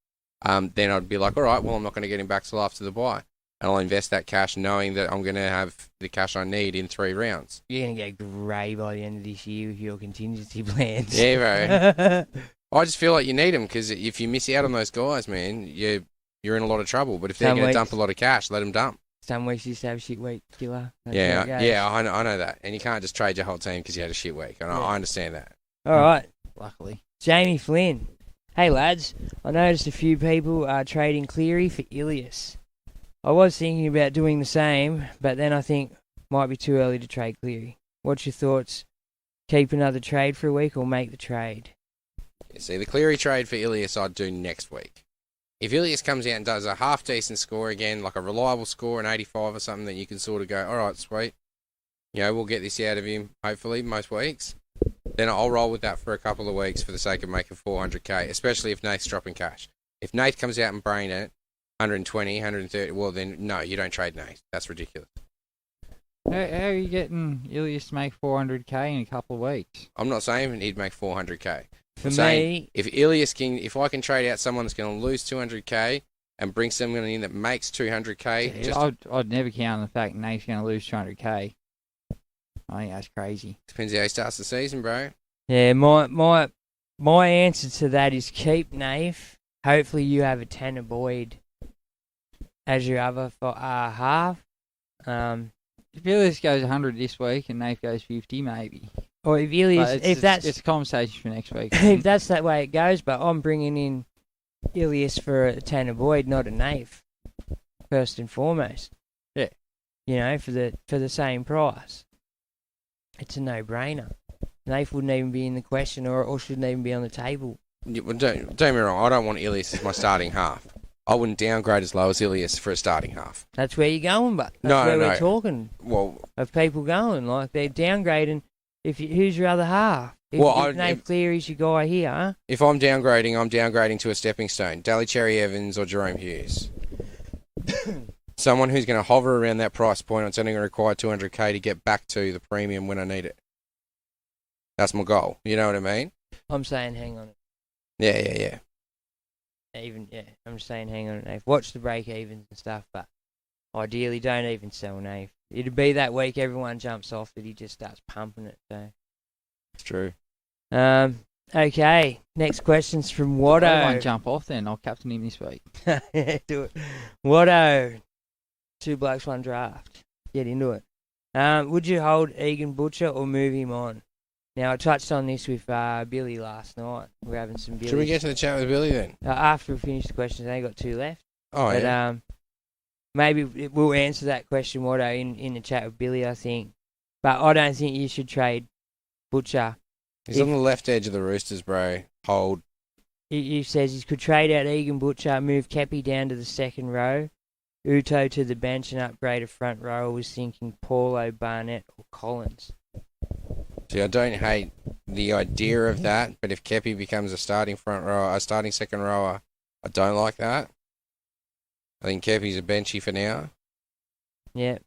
then I'd be like, all right, well, I'm not going to get him back till after the bye. And I'll invest that cash knowing that I'm going to have the cash I need in 3 rounds. You're going to get grey by the end of this year with your contingency plans. Yeah, bro. I just feel like you need them because if you miss out on those guys, man, you're in a lot of trouble. But if they're going to dump a lot of cash, let them dump. Some weeks you used to have a shit week, killer. I know that. And you can't just trade your whole team because you had a shit week. I understand that. All right. Luckily. Jamie Flynn. Hey, lads. I noticed a few people are trading Cleary for Ilias. I was thinking about doing the same, but then I think might be too early to trade Cleary. What's your thoughts? Keep another trade for a week or make the trade? See, the Cleary trade for Ilias I'd do next week. If Ilias comes out and does a half-decent score again, like a reliable score, an 85 or something, that you can sort of go, all right, sweet. We'll get this out of him, hopefully, most weeks. Then I'll roll with that for a couple of weeks for the sake of making 400k, especially if Nath's dropping cash. If Nath comes out and brain it, 120, 130, well then, no, you don't trade Nath. That's ridiculous. How are you getting Ilias to make 400k in a couple of weeks? I'm not saying he'd make 400k. For I'm me, saying if I can trade out someone that's going to lose 200k and bring someone in that makes 200k. I'd never count on the fact Nate's going to lose 200k. I think that's crazy. Depends how he starts the season, bro. Yeah, my answer to that is keep Nath. Hopefully you have a Tanner Boyd as your other half. If Ilias goes 100 this week and Nath goes 50, maybe. Or if Ilias, it's a conversation for next week. If that's the way it goes, but I'm bringing in Ilias for a Tanner Boyd, not a Nath, first and foremost. Yeah. You know, for the same price. It's a no-brainer. Nath wouldn't even be in the question or shouldn't even be on the table. Yeah, well, don't get me wrong, I don't want Ilias as my starting half. I wouldn't downgrade as low as Ilias for a starting half. That's where you're going, but that's where we're talking. Well, of people going, like they're downgrading. Who's your other half? If Nate Cleary's your guy here, huh? If I'm downgrading to a stepping stone. Daly Cherry Evans or Jerome Hughes. Someone who's going to hover around that price point. It's only going to require 200k to get back to the premium when I need it. That's my goal. You know what I mean? I'm saying hang on. Yeah. I'm just saying hang on, Nate. Watch the break-evens and stuff, but ideally don't even sell Nate. It'd be that week everyone jumps off that he just starts pumping it. So it's true. Okay, next question's from Watto. Everyone jump off then. I'll captain him this week. Yeah, do it. Watto. 2 blokes, 1 draft. Get into it. Would you hold Egan Butcher or move him on? Now, I touched on this with Billy last night. We're having some Billy. Should we get to the chat with Billy then? After we finish the questions, I only got 2 left. Oh, but, yeah. Maybe we'll answer that question, Watto, in the chat with Billy, I think. But I don't think you should trade Butcher. He's on the left edge of the Roosters, bro. Hold. He says he could trade out Egan Butcher, move Kepi down to the second row, Uto to the bench and upgrade a front row. I was thinking Paulo, Barnett or Collins. See, I don't hate the idea of that, but if Kepi becomes a starting second rower, I don't like that. I think Kepi's a benchy for now. Yeah.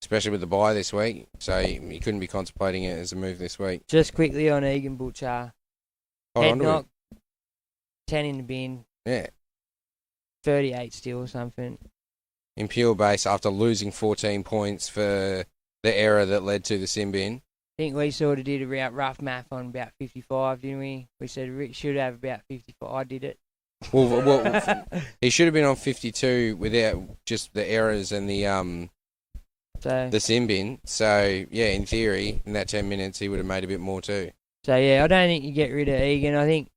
Especially with the bye this week, so he couldn't be contemplating it as a move this week. Just quickly on Egan Butcher. Head knock, 10 in the bin. Yeah. 38 still or something. In pure base, after losing 14 points for the error that led to the sin bin. I think we sort of did a rough math on about 55, didn't we? We said Rick should have about 55. I did it. Well, he should have been on 52 without just the errors and the sin bin. So, yeah, in theory, in that 10 minutes, he would have made a bit more too. So, yeah, I don't think you get rid of Egan. I think...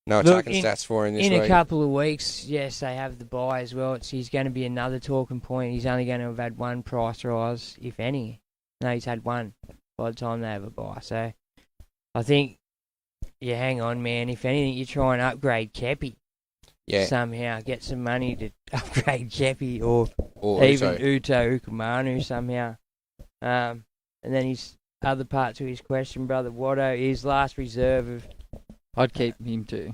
No attacking stats for him this week. In a couple of weeks, yes, they have the bye as well. He's going to be another talking point. He's only going to have had 1 price rise, if any. No, he's had 1 by the time they have a bye. So, I think, yeah, hang on, man. If anything, you try and upgrade Kepi. Yeah. Somehow. Get some money to upgrade Kepi or even Uto Ukumanu somehow. And then his other part to his question, Brother Watto, is last reserve of... I'd keep him too.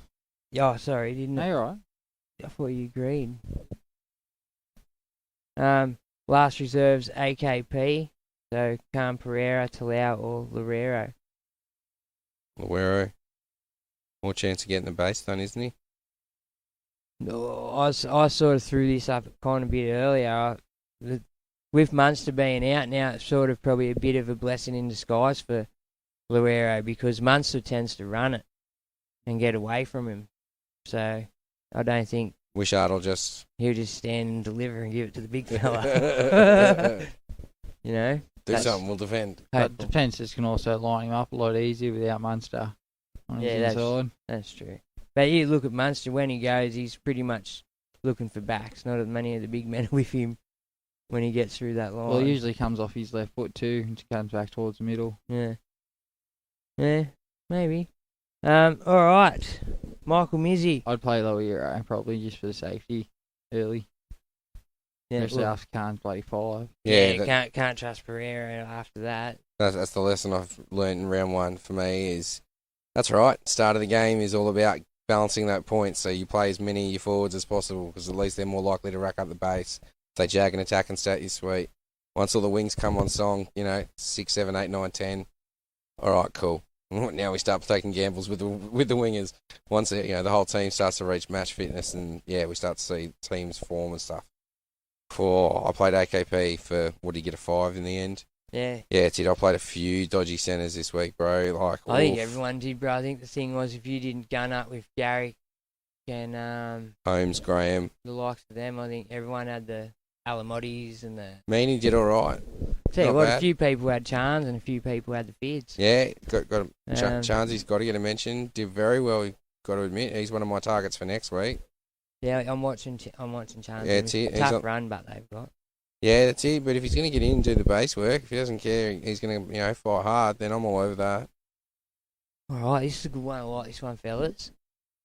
Oh, sorry, didn't I? No, you're right. I thought you agreed. Last reserves AKP, so Cam Pereira, Talau, or Loureiro. Loureiro. More chance of getting the base done, isn't he? No, I sort of threw this up kind of a bit earlier. With Munster being out now, it's sort of probably a bit of a blessing in disguise for Loureiro because Munster tends to run it and get away from him. So I don't think Wishart will just... He'll just stand and deliver and give it to the big fella. You know? Do something, we'll defend. But defences can also line him up a lot easier without Munster on his inside. That's true. But you look at Munster, when he goes, he's pretty much looking for backs. Not as many of the big men with him when he gets through that line. Well, he usually comes off his left foot too and comes back towards the middle. Yeah. Yeah, maybe. All right. Michael Mizzy. I'd play Loureiro probably just for the safety early. Yeah, especially after Khan's bloody 5. Yeah, can't trust Pereira after that. That's the lesson I've learned in round 1 for me is that's right. Start of the game is all about balancing that point, so you play as many of your forwards as possible because at least they're more likely to rack up the base. If they jag an attack and stat you sweet. Once all the wings come on song, 6, 7, 8, 9, 10. All right, cool. Now we start taking gambles with the wingers. Once the whole team starts to reach match fitness, and we start to see teams form and stuff. I played AKP for, what did you get, a 5 in the end? Yeah. Yeah, it's it. I played a few dodgy centres this week, bro. I think everyone did, bro. I think the thing was, if you didn't gun up with Garrick and Holmes, Graham, the likes of them, I think everyone had the Alamottis and the... Meany did all right. Tell you what, a few people had Chans and a few people had the Phins. Yeah, got Chansy's got to get a mention. Did very well, got to admit. He's one of my targets for next week. Yeah, I'm watching Chans. Yeah, it's it. Tough run, but they've got. Yeah, that's it. But if he's going to get in and do the base work, if he doesn't care, he's going to fight hard, then I'm all over that. All right, this is a good one. I like this one, fellas.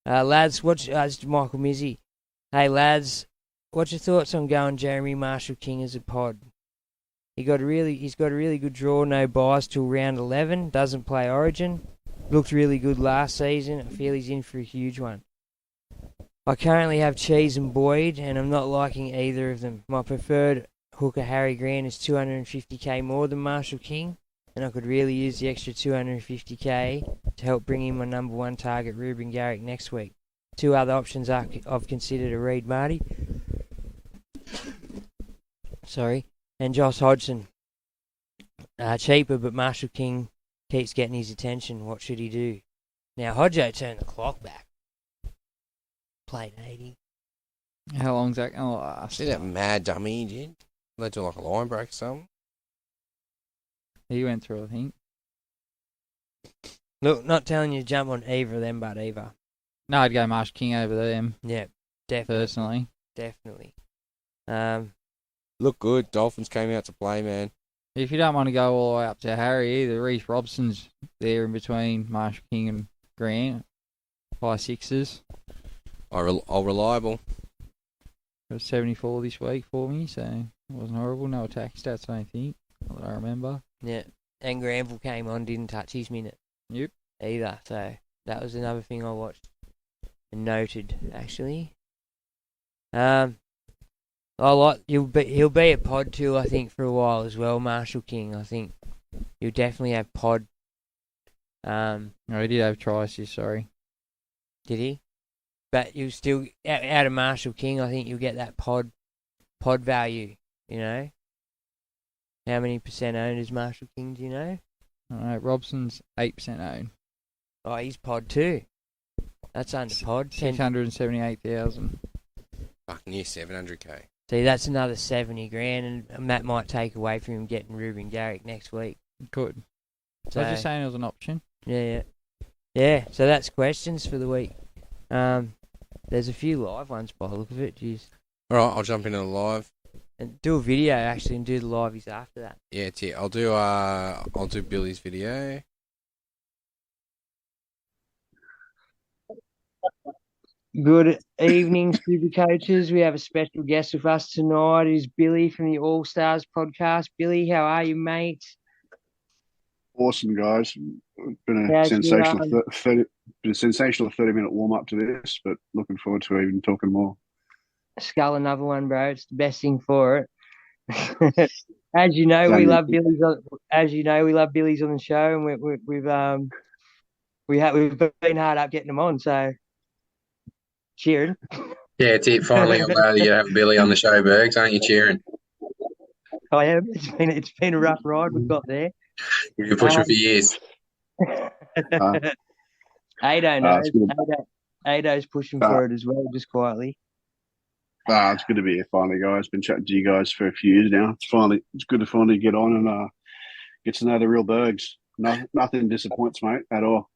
Lads, it's Michael Mizzy. Hey, lads, what's your thoughts on going Jeremy Marshall King as a pod? He's got a really good draw, no buys till round 11. Doesn't play Origin. Looked really good last season. I feel he's in for a huge one. I currently have Cheese and Boyd, and I'm not liking either of them. My preferred hooker, Harry Grant, is 250k more than Marshall King, and I could really use the extra 250k to help bring in my number one target, Ruben Garrick, next week. Two other options I've considered are Reed Marty. And Josh Hodgson. Cheaper, but Marshall King keeps getting his attention. What should he do? Now, Hodjo turned the clock back. Played 80. How long's that going to last? See that mad dummy he did? Led to like a line break or something. He went through, I think. Look, not telling you to jump on either of them, but either. No, I'd go Marshall King over them. Yeah, definitely. Personally. Definitely. Look good. Dolphins came out to play, man. If you don't want to go all the way up to Harry either, Reece Robson's there in between Marshall King and Grant. 5-6s. All reliable. It was 74 this week for me, so it wasn't horrible. No attack stats, I don't think. Not that I remember. Yeah. And Granville came on, didn't touch his minute. Yep. Either. So that was another thing I watched and noted, actually. He'll be at pod 2, I think, for a while as well. Marshall King, I think he'll definitely have pod. No, he did have tries, sorry. Did he? But you still out of Marshall King, I think you'll get that pod value. You know, how many percent owned is Marshall King? Do you know? Alright, Robson's 8% owned. Oh, he's pod 2. That's under pod. 678,000. Fuck, near 700k. See, that's another 70 grand, and that might take away from him getting Ruben Garrick next week. Could. So I was just saying it was an option. Yeah. So that's questions for the week. There's a few live ones by the look of it. Jeez. All right, I'll jump into the live. And do a video actually, and do the liveys after that. Yeah, it's it. I'll do Billy's video. Good evening, Super Coaches. We have a special guest with us tonight. It is Billy from the All Stars podcast. Billy, how are you, mate? Awesome, guys. It's been a sensational 30-minute warm-up to this, but looking forward to even talking more. Scull another one, bro. It's the best thing for it. As you know, we love Billy's on the show, and we've been hard up getting them on. So, cheering. Yeah, it's it. Finally, I'm glad you have Billy on the show, Bergs. Aren't you cheering? I am. It's been a rough ride we've got there. You've been pushing for years. Ado knows. Ado's pushing for it as well, just quietly. It's good to be here finally, guys. Been chatting to you guys for a few years now. It's good to finally get on and get to know the real Bergs. Nothing disappoints, mate, at all.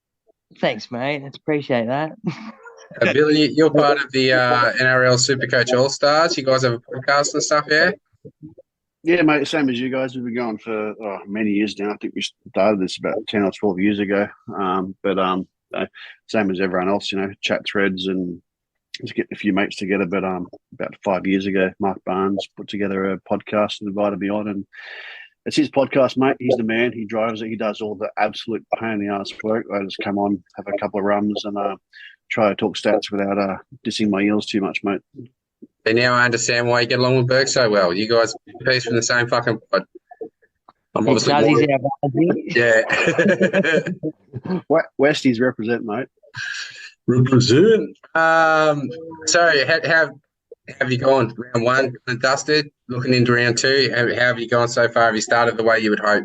Thanks, mate. Let's appreciate that. Billy, you're part of the NRL Supercoach All-Stars. You guys have a podcast and stuff, yeah? Yeah, mate, same as you guys. We've been going for many years now. I think we started this about 10 or 12 years ago. Same as everyone else, chat threads and just get a few mates together. But about 5 years ago, Mark Barnes put together a podcast and invited me on. And it's his podcast, mate. He's the man. He drives it. He does all the absolute pain in the ass work. I just come on, have a couple of rums and try to talk stats without dissing my ears too much, mate. And now I understand why you get along with Berg so well. You guys piece from the same fucking pod. I'm obviously Yeah. Westies represent, mate. Represent. So how have you gone? Round one dusted. Looking into round two, how have you gone so far? Have you started the way you would hope?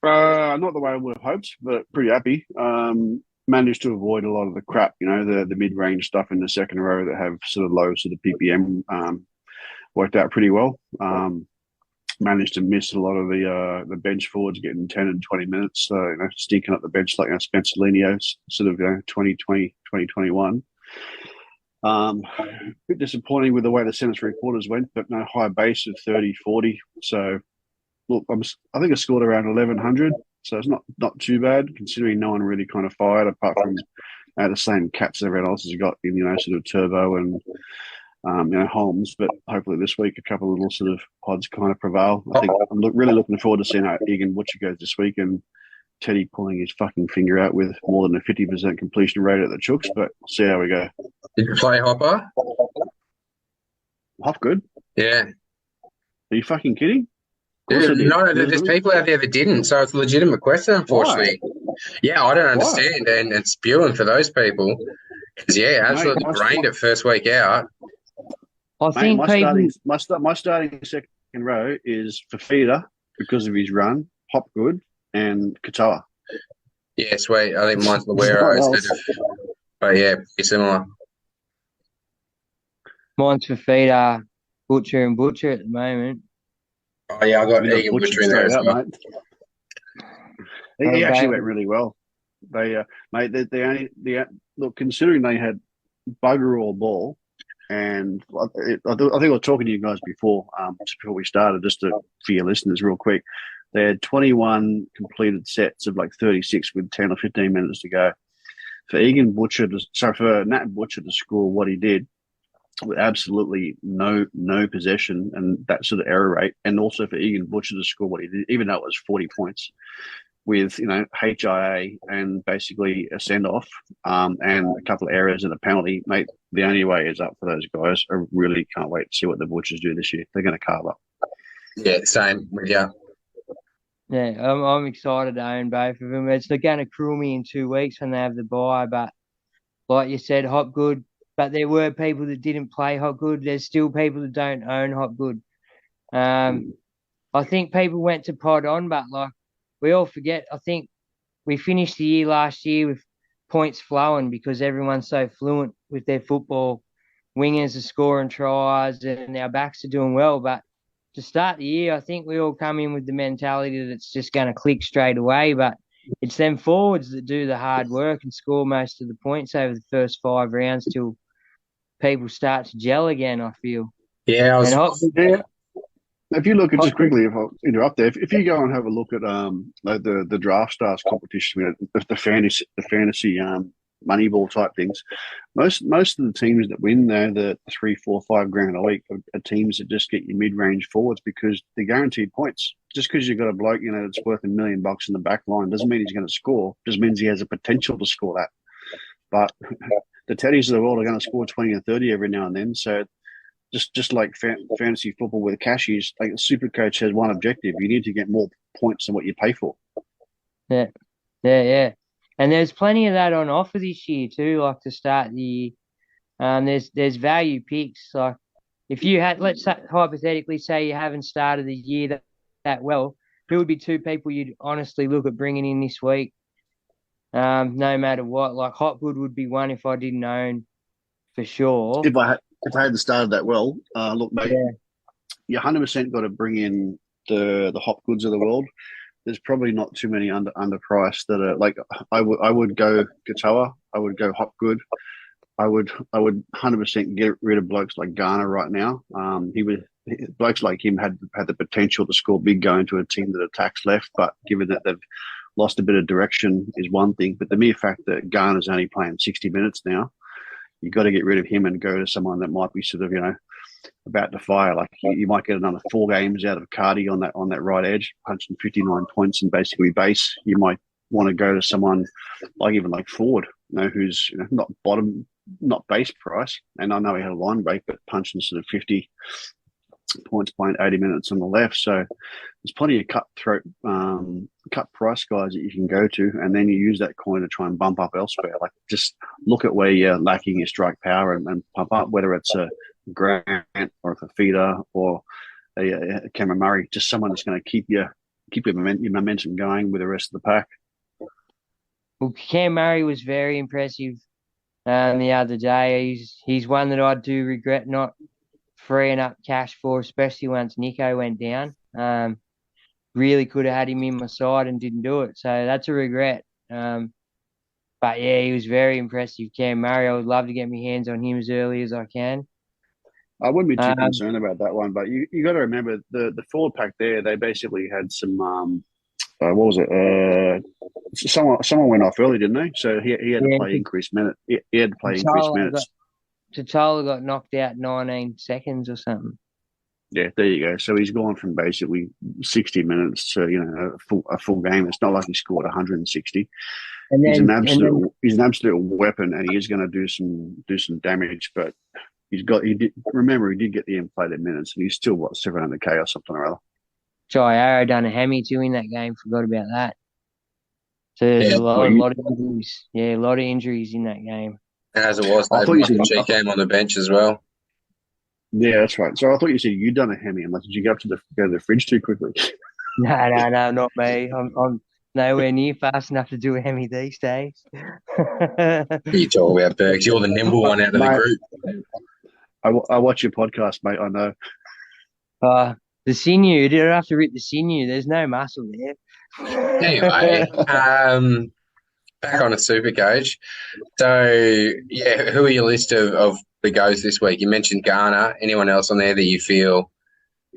Not the way I would have hoped, but pretty happy. Managed to avoid a lot of the crap, the mid-range stuff in the second row that have sort of low sort of PPM. Worked out pretty well. Managed to miss a lot of the bench forwards getting 10 and 20 minutes, stinking up the bench like Spencer Linio's sort of 2020, 2021. A bit disappointing with the way the centre three quarters went, but no high base of 30, 40. So, look, I think I scored around 1,100, so it's not too bad considering no one really kind of fired apart from the same cats everyone else has got in, sort of Turbo and Holmes, but hopefully this week a couple of little sort of pods kind of prevail. I think I'm really looking forward to seeing how Egan Butcher goes this week and Teddy pulling his fucking finger out with more than a 50% completion rate at the Chooks, but we'll see how we go. Did you play Hopper? HopGOD? Yeah. Are you fucking kidding? No, there's people out there that didn't, so it's a legitimate question, unfortunately. Why? Yeah, I don't understand, and it's spewing for those people. Because, absolutely brained it first week out. I think my starting second row is Fafita because of his run, HopGOD, and Katoa. Yeah, sweet. I think mine's Luero instead of... But, yeah, pretty similar. Mine's Fafita, Butcher and Butcher at the moment. Oh, yeah, I got Egan Butcher in there as well. He actually went really well. They look, considering they had bugger all ball, and I think I was talking to you guys before we started, just for your listeners real quick. They had 21 completed sets of like 36 with 10 or 15 minutes to go. For Nat Butcher to score what he did with absolutely no possession and that sort of error rate, and also for Egan Butcher to score what he did, even though it was 40 points, with HIA and basically a send-off and a couple of errors and a penalty, mate, the only way is up for those guys. I really can't wait to see what the Butchers do this year. They're going to carve up. Yeah, same with you. Yeah, I'm excited to own both of them. It's going to cruel me in 2 weeks when they have the bye, but like you said, HopGOD. But there were people that didn't play HopGOD. There's still people that don't own HopGOD. I think people went to pod on, but like we all forget. I think we finished the year last year with points flowing because everyone's so fluent with their football. Wingers are scoring tries and our backs are doing well. But to start the year, I think we all come in with the mentality that it's just going to click straight away. But it's them forwards that do the hard work and score most of the points over the first 5 rounds till people start to gel again, I feel. Yeah, if you look at, just quickly, if I'll interrupt there, if you go and have a look at the Draft Stars competition, the fantasy Moneyball type things, most of the teams that win the 3, 4, 5 grand a week are teams that just get you mid-range forwards because they're guaranteed points. Just because you've got a bloke that's worth $1 million in the back line doesn't mean he's going to score. Just means he has a potential to score that. But the Teddies of the world are going to score 20 and 30 every now and then. So just like fantasy football with cashies, like a super coach has one objective: you need to get more points than what you pay for. Yeah. And there's plenty of that on offer this year too, like to start the year. There's value picks. Like if you had, let's hypothetically say you haven't started the year that well, who would be 2 people you'd honestly look at bringing in this week? No matter what, like HopGOD would be one if I didn't own for sure. If I hadn't started that well, look, mate, you 100% got to bring in the HopGODs of the world. There's probably not too many underpriced that are like I would go Katoa, I would go HopGOD, I would 100% get rid of blokes like Garner right now. Blokes like him had the potential to score big going to a team that attacks left, but given that they've lost a bit of direction is one thing. But the mere fact that Garner's only playing 60 minutes now, you've got to get rid of him and go to someone that might be sort of about to fire. Like you might get another 4 games out of Cardi on that right edge, punching 59 points and basically base. You might want to go to someone like Ford, who's not bottom, not base price. And I know he had a line break, but punching sort of 50 points playing 80 minutes on the left. So there's plenty of cutthroat, cut price guys that you can go to, and then you use that coin to try and bump up elsewhere. Like, just look at where you're lacking your strike power and pump up, whether it's a Grant or a Fafita or a Cameron Murray, just someone that's going to keep your momentum going with the rest of the pack. Well, Cam Murray was very impressive the other day. He's one that I do regret not freeing up cash for, especially once Nico went down. Really could have had him in my side and didn't do it, so that's a regret. But yeah, he was very impressive, Cam Murray. I would love to get my hands on him as early as I can. I wouldn't be too concerned about that one, but you got to remember the forward pack there. They basically had some what was it? Someone went off early, didn't they? So he had to play increased minutes. He had to play increased minutes. Totola got knocked out 19 seconds or something. Yeah, there you go. So he's gone from basically 60 minutes to a full game. It's not like he scored 160. And then, he's an absolute weapon, and he is going to do some damage. But he did get the inflated minutes, and he's still 700k or something or other. Jai Arrow done a hammy too in that game. Forgot about that. So there's a lot of injuries. Yeah, a lot of injuries in that game. As it was, I thought you said came on the bench as well. Yeah, that's right. So I thought you said you'd done a hammy. I'm like, did you go up to go to the fridge too quickly? No, not me. I'm nowhere near fast enough to do a hammy these days. You talk about Bergs. You're the nimble one out of the group. I watch your podcast, mate. I know. The sinew. You don't have to rip the sinew. There's no muscle there. Anyway, back on a Supercoach. So, yeah, who are your list of the goes this week? You mentioned Garner. Anyone else on there that you feel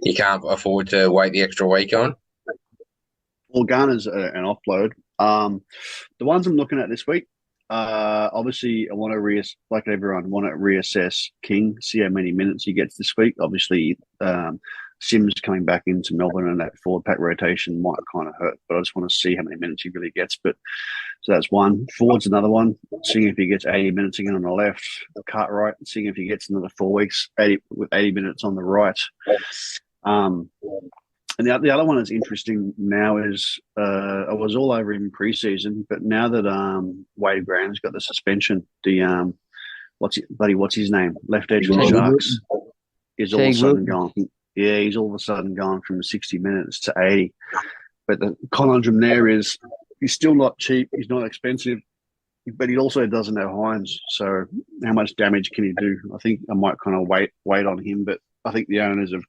you can't afford to wait the extra week on? Well, Garner's an offload. The ones I'm looking at this week, obviously I want to like everyone, want to reassess King, see how many minutes he gets this week. Obviously, Sims coming back into Melbourne and that forward pack rotation might kind of hurt, but I just want to see how many minutes he really gets. But so that's one. Ford's another one. Seeing if he gets 80 minutes again on the left. Cartwright, seeing if he gets another 4 weeks with 80 minutes on the right. And the other one that's interesting now is I was all over him in preseason, but now that Wade Graham's got the suspension, what's his name? Left edge from the Sharks is all of a sudden gone. Yeah, he's all of a sudden gone from 60 minutes to 80. But the conundrum there is he's still not cheap. He's not expensive, but he also doesn't have Hines. So how much damage can he do? I think I might kind of wait on him, but I think the owners of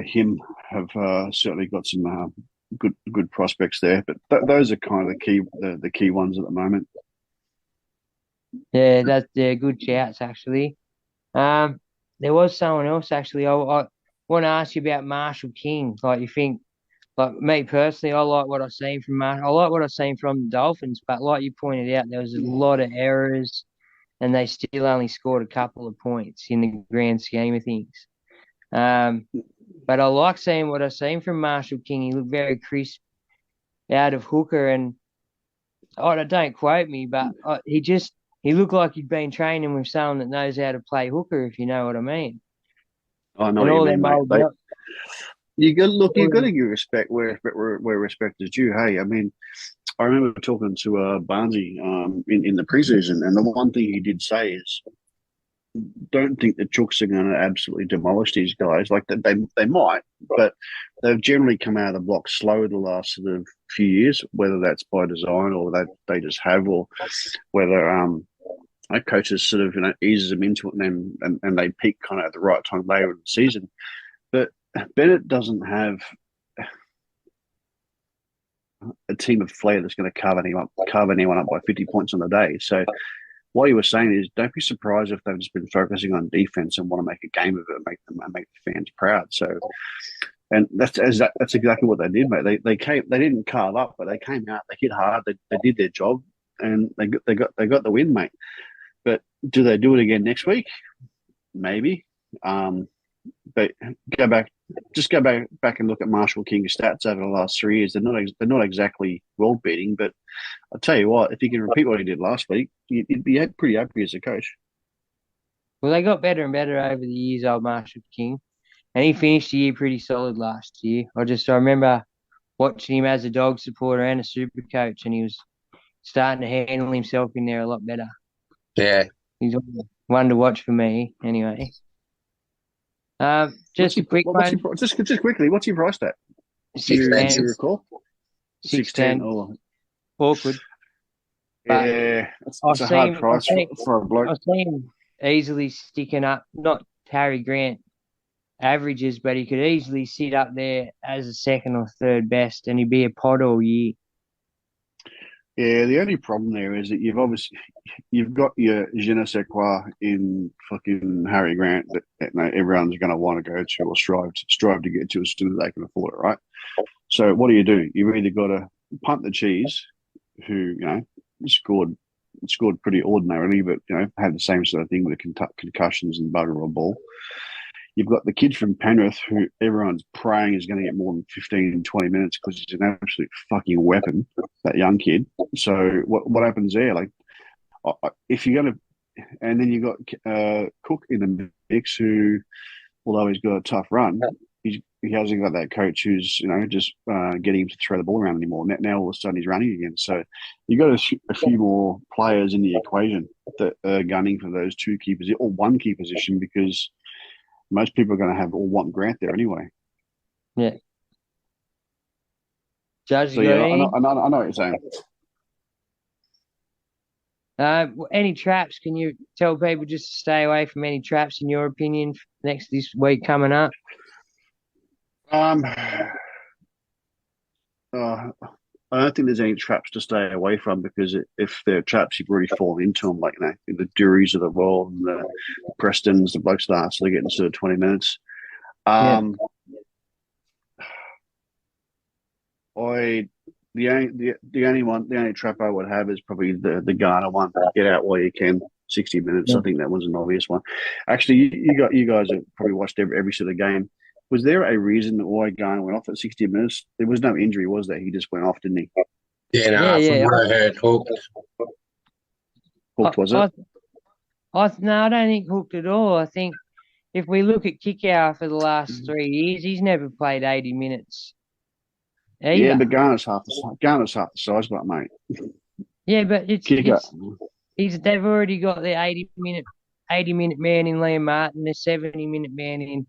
him have certainly got some good prospects there. But those are kind of the key ones at the moment. Yeah, they're good shouts actually. There was someone else actually. I want to ask you about Marshall King. Like, you think, like me personally, I like what I've seen from Marshall. I like what I've seen from the Dolphins, but like you pointed out, there was a lot of errors, and they still only scored a couple of points in the grand scheme of things. But I like seeing what I've seen from Marshall King. He looked very crisp out of hooker, and don't quote me, but he looked like he'd been training with someone that knows how to play hooker, if you know what I mean. I know what you mean, mate. You got to give respect where respect is due. Hey, I mean, I remember talking to Barnesy in the preseason, and the one thing he did say is, don't think the Chooks are going to absolutely demolish these guys. Like they might, but they've generally come out of the block slow the last sort of few years, whether that's by design or they just have, or whether coaches sort of eases them into it and they peak kind of at the right time later in the season. But Bennett doesn't have a team of flair that's going to carve anyone up by 50 points on the day. So what he was saying is, don't be surprised if they've just been focusing on defense and want to make a game of it and make the fans proud. So, and that's exactly what they did, mate. They didn't carve up, but they came out, they hit hard, they did their job, and they got the win, mate. But do they do it again next week? Maybe. But go back and look at Marshall King's stats over the last 3 years. They're not exactly world beating, but I'll tell you what, if he can repeat what he did last week, you'd be pretty happy as a coach. Well, they got better and better over the years, old Marshall King. And he finished the year pretty solid last year. I remember watching him as a dog supporter and a super coach, and he was starting to handle himself in there a lot better. Yeah. He's one to watch for me, anyway. Just a quick one. Just quickly, what's he priced at? Do you recall? 610. Oh. Awkward. Yeah, it's a hard price for a bloke. I've seen him easily sticking up, not Harry Grant averages, but he could easily sit up there as a second or third best, and he'd be a pod all year. Yeah, the only problem there is that you've got your je ne sais quoi in fucking Harry Grant that everyone's going to want to go to or strive to get to as soon as they can afford it, right? So what do? You've either got to punt the cheese, who scored pretty ordinarily, but had the same sort of thing with concussions and bugger all ball. You've got the kid from Penrith who everyone's praying is going to get more than 15, 20 minutes because he's an absolute fucking weapon, that young kid. So what happens there? Like, if you're going to, and then you've got Cook in the mix who, although he's got a tough run, he hasn't got that coach who's just getting him to throw the ball around anymore. Now all of a sudden he's running again. So you've got a few more players in the equation that are gunning for those two key positions or one key position, because most people are going to want Grant there anyway. Yeah. Judge, so yeah, I know what you're saying. Any traps? Can you tell people just to stay away from any traps, in your opinion, this week coming up? I don't think there's any traps to stay away from, because if they're traps, you've already fallen into them, like the Duries of the world, and the Prestons, the blokes that are getting sort of 20 minutes. The only trap I would have is probably the Garner one. Get out while you can. 60 minutes. I think that was an obvious one. Actually, you guys have probably watched every sort of game. Was there a reason why Garner went off at 60 minutes? There was no injury, was there? He just went off, didn't he? Yeah, from what I heard, hooked. Hooked, was it? No, I don't think hooked at all. I think if we look at Kickout for the last 3 years, he's never played 80 minutes. Either. Yeah, but Garner's half the size, but mate. Yeah, but they've already got their 80-minute man in Liam Martin, their 70-minute man in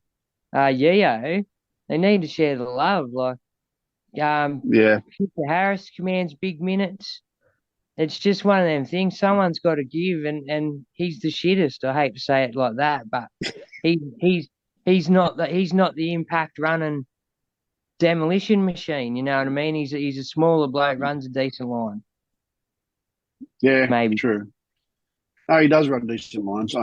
Yeo. They need to share the love. Peter Harris commands big minutes. It's just one of them things. Someone's got to give, and he's the shittest. I hate to say it like that, but he's not the impact running demolition machine. You know what I mean? He's a smaller bloke, runs a decent line. Yeah, maybe true. No, he does run decent lines.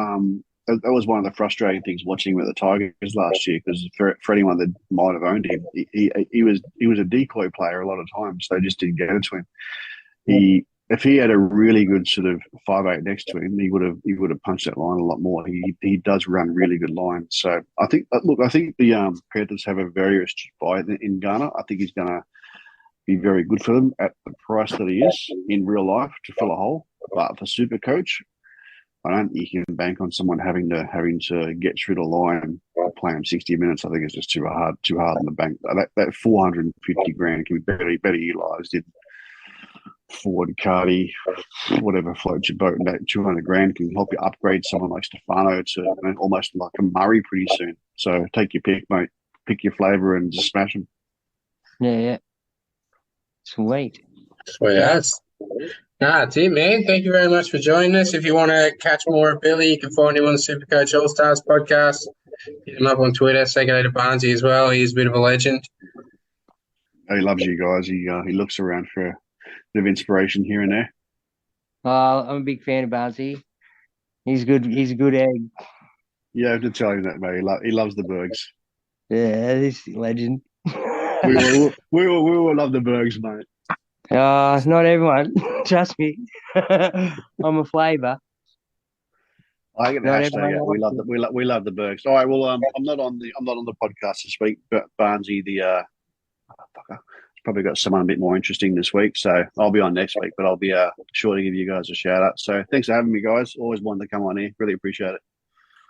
That was one of the frustrating things watching him at the Tigers last year, because for anyone that might have owned him, he was a decoy player a lot of times. They just didn't get it to him. If he had a really good sort of 5'8" next to him, he would have punched that line a lot more. He does run really good lines. So I think the Panthers have a very astute buy in Garner. I think he's going to be very good for them at the price that he is in real life to fill a hole. But for Super Coach, I don't think you can bank on someone having to get through the line or play him 60 minutes. I think it's just too hard in the bank. That 450 grand can be better utilised in Ford, Cardi, whatever floats your boat. And that 200 grand can help you upgrade someone like Stefano to almost like a Murray pretty soon. So take your pick, mate. Pick your flavour and just smash them. Yeah. Sweet. That's it, man. Thank you very much for joining us. If you want to catch more of Billy, you can find him on the Supercoach All-Stars podcast. Hit him up on Twitter. Say go to Barnesy as well. He's a bit of a legend. He loves you guys. He looks around for a bit of inspiration here and there. I'm a big fan of Barnesy. He's good. He's a good egg. Yeah, I have to tell him that, mate. He loves the Bergs. Yeah, he's a legend. we will love the Bergs, mate. Not everyone. Trust me. I'm a flavour. I get the hashtag. We love the Bergs. All right. Well, I'm not on the podcast this week, but Barnesy, he's probably got someone a bit more interesting this week, so I'll be on next week. But I'll be sure to give you guys a shout out. So thanks for having me, guys. Always wanted to come on here. Really appreciate it.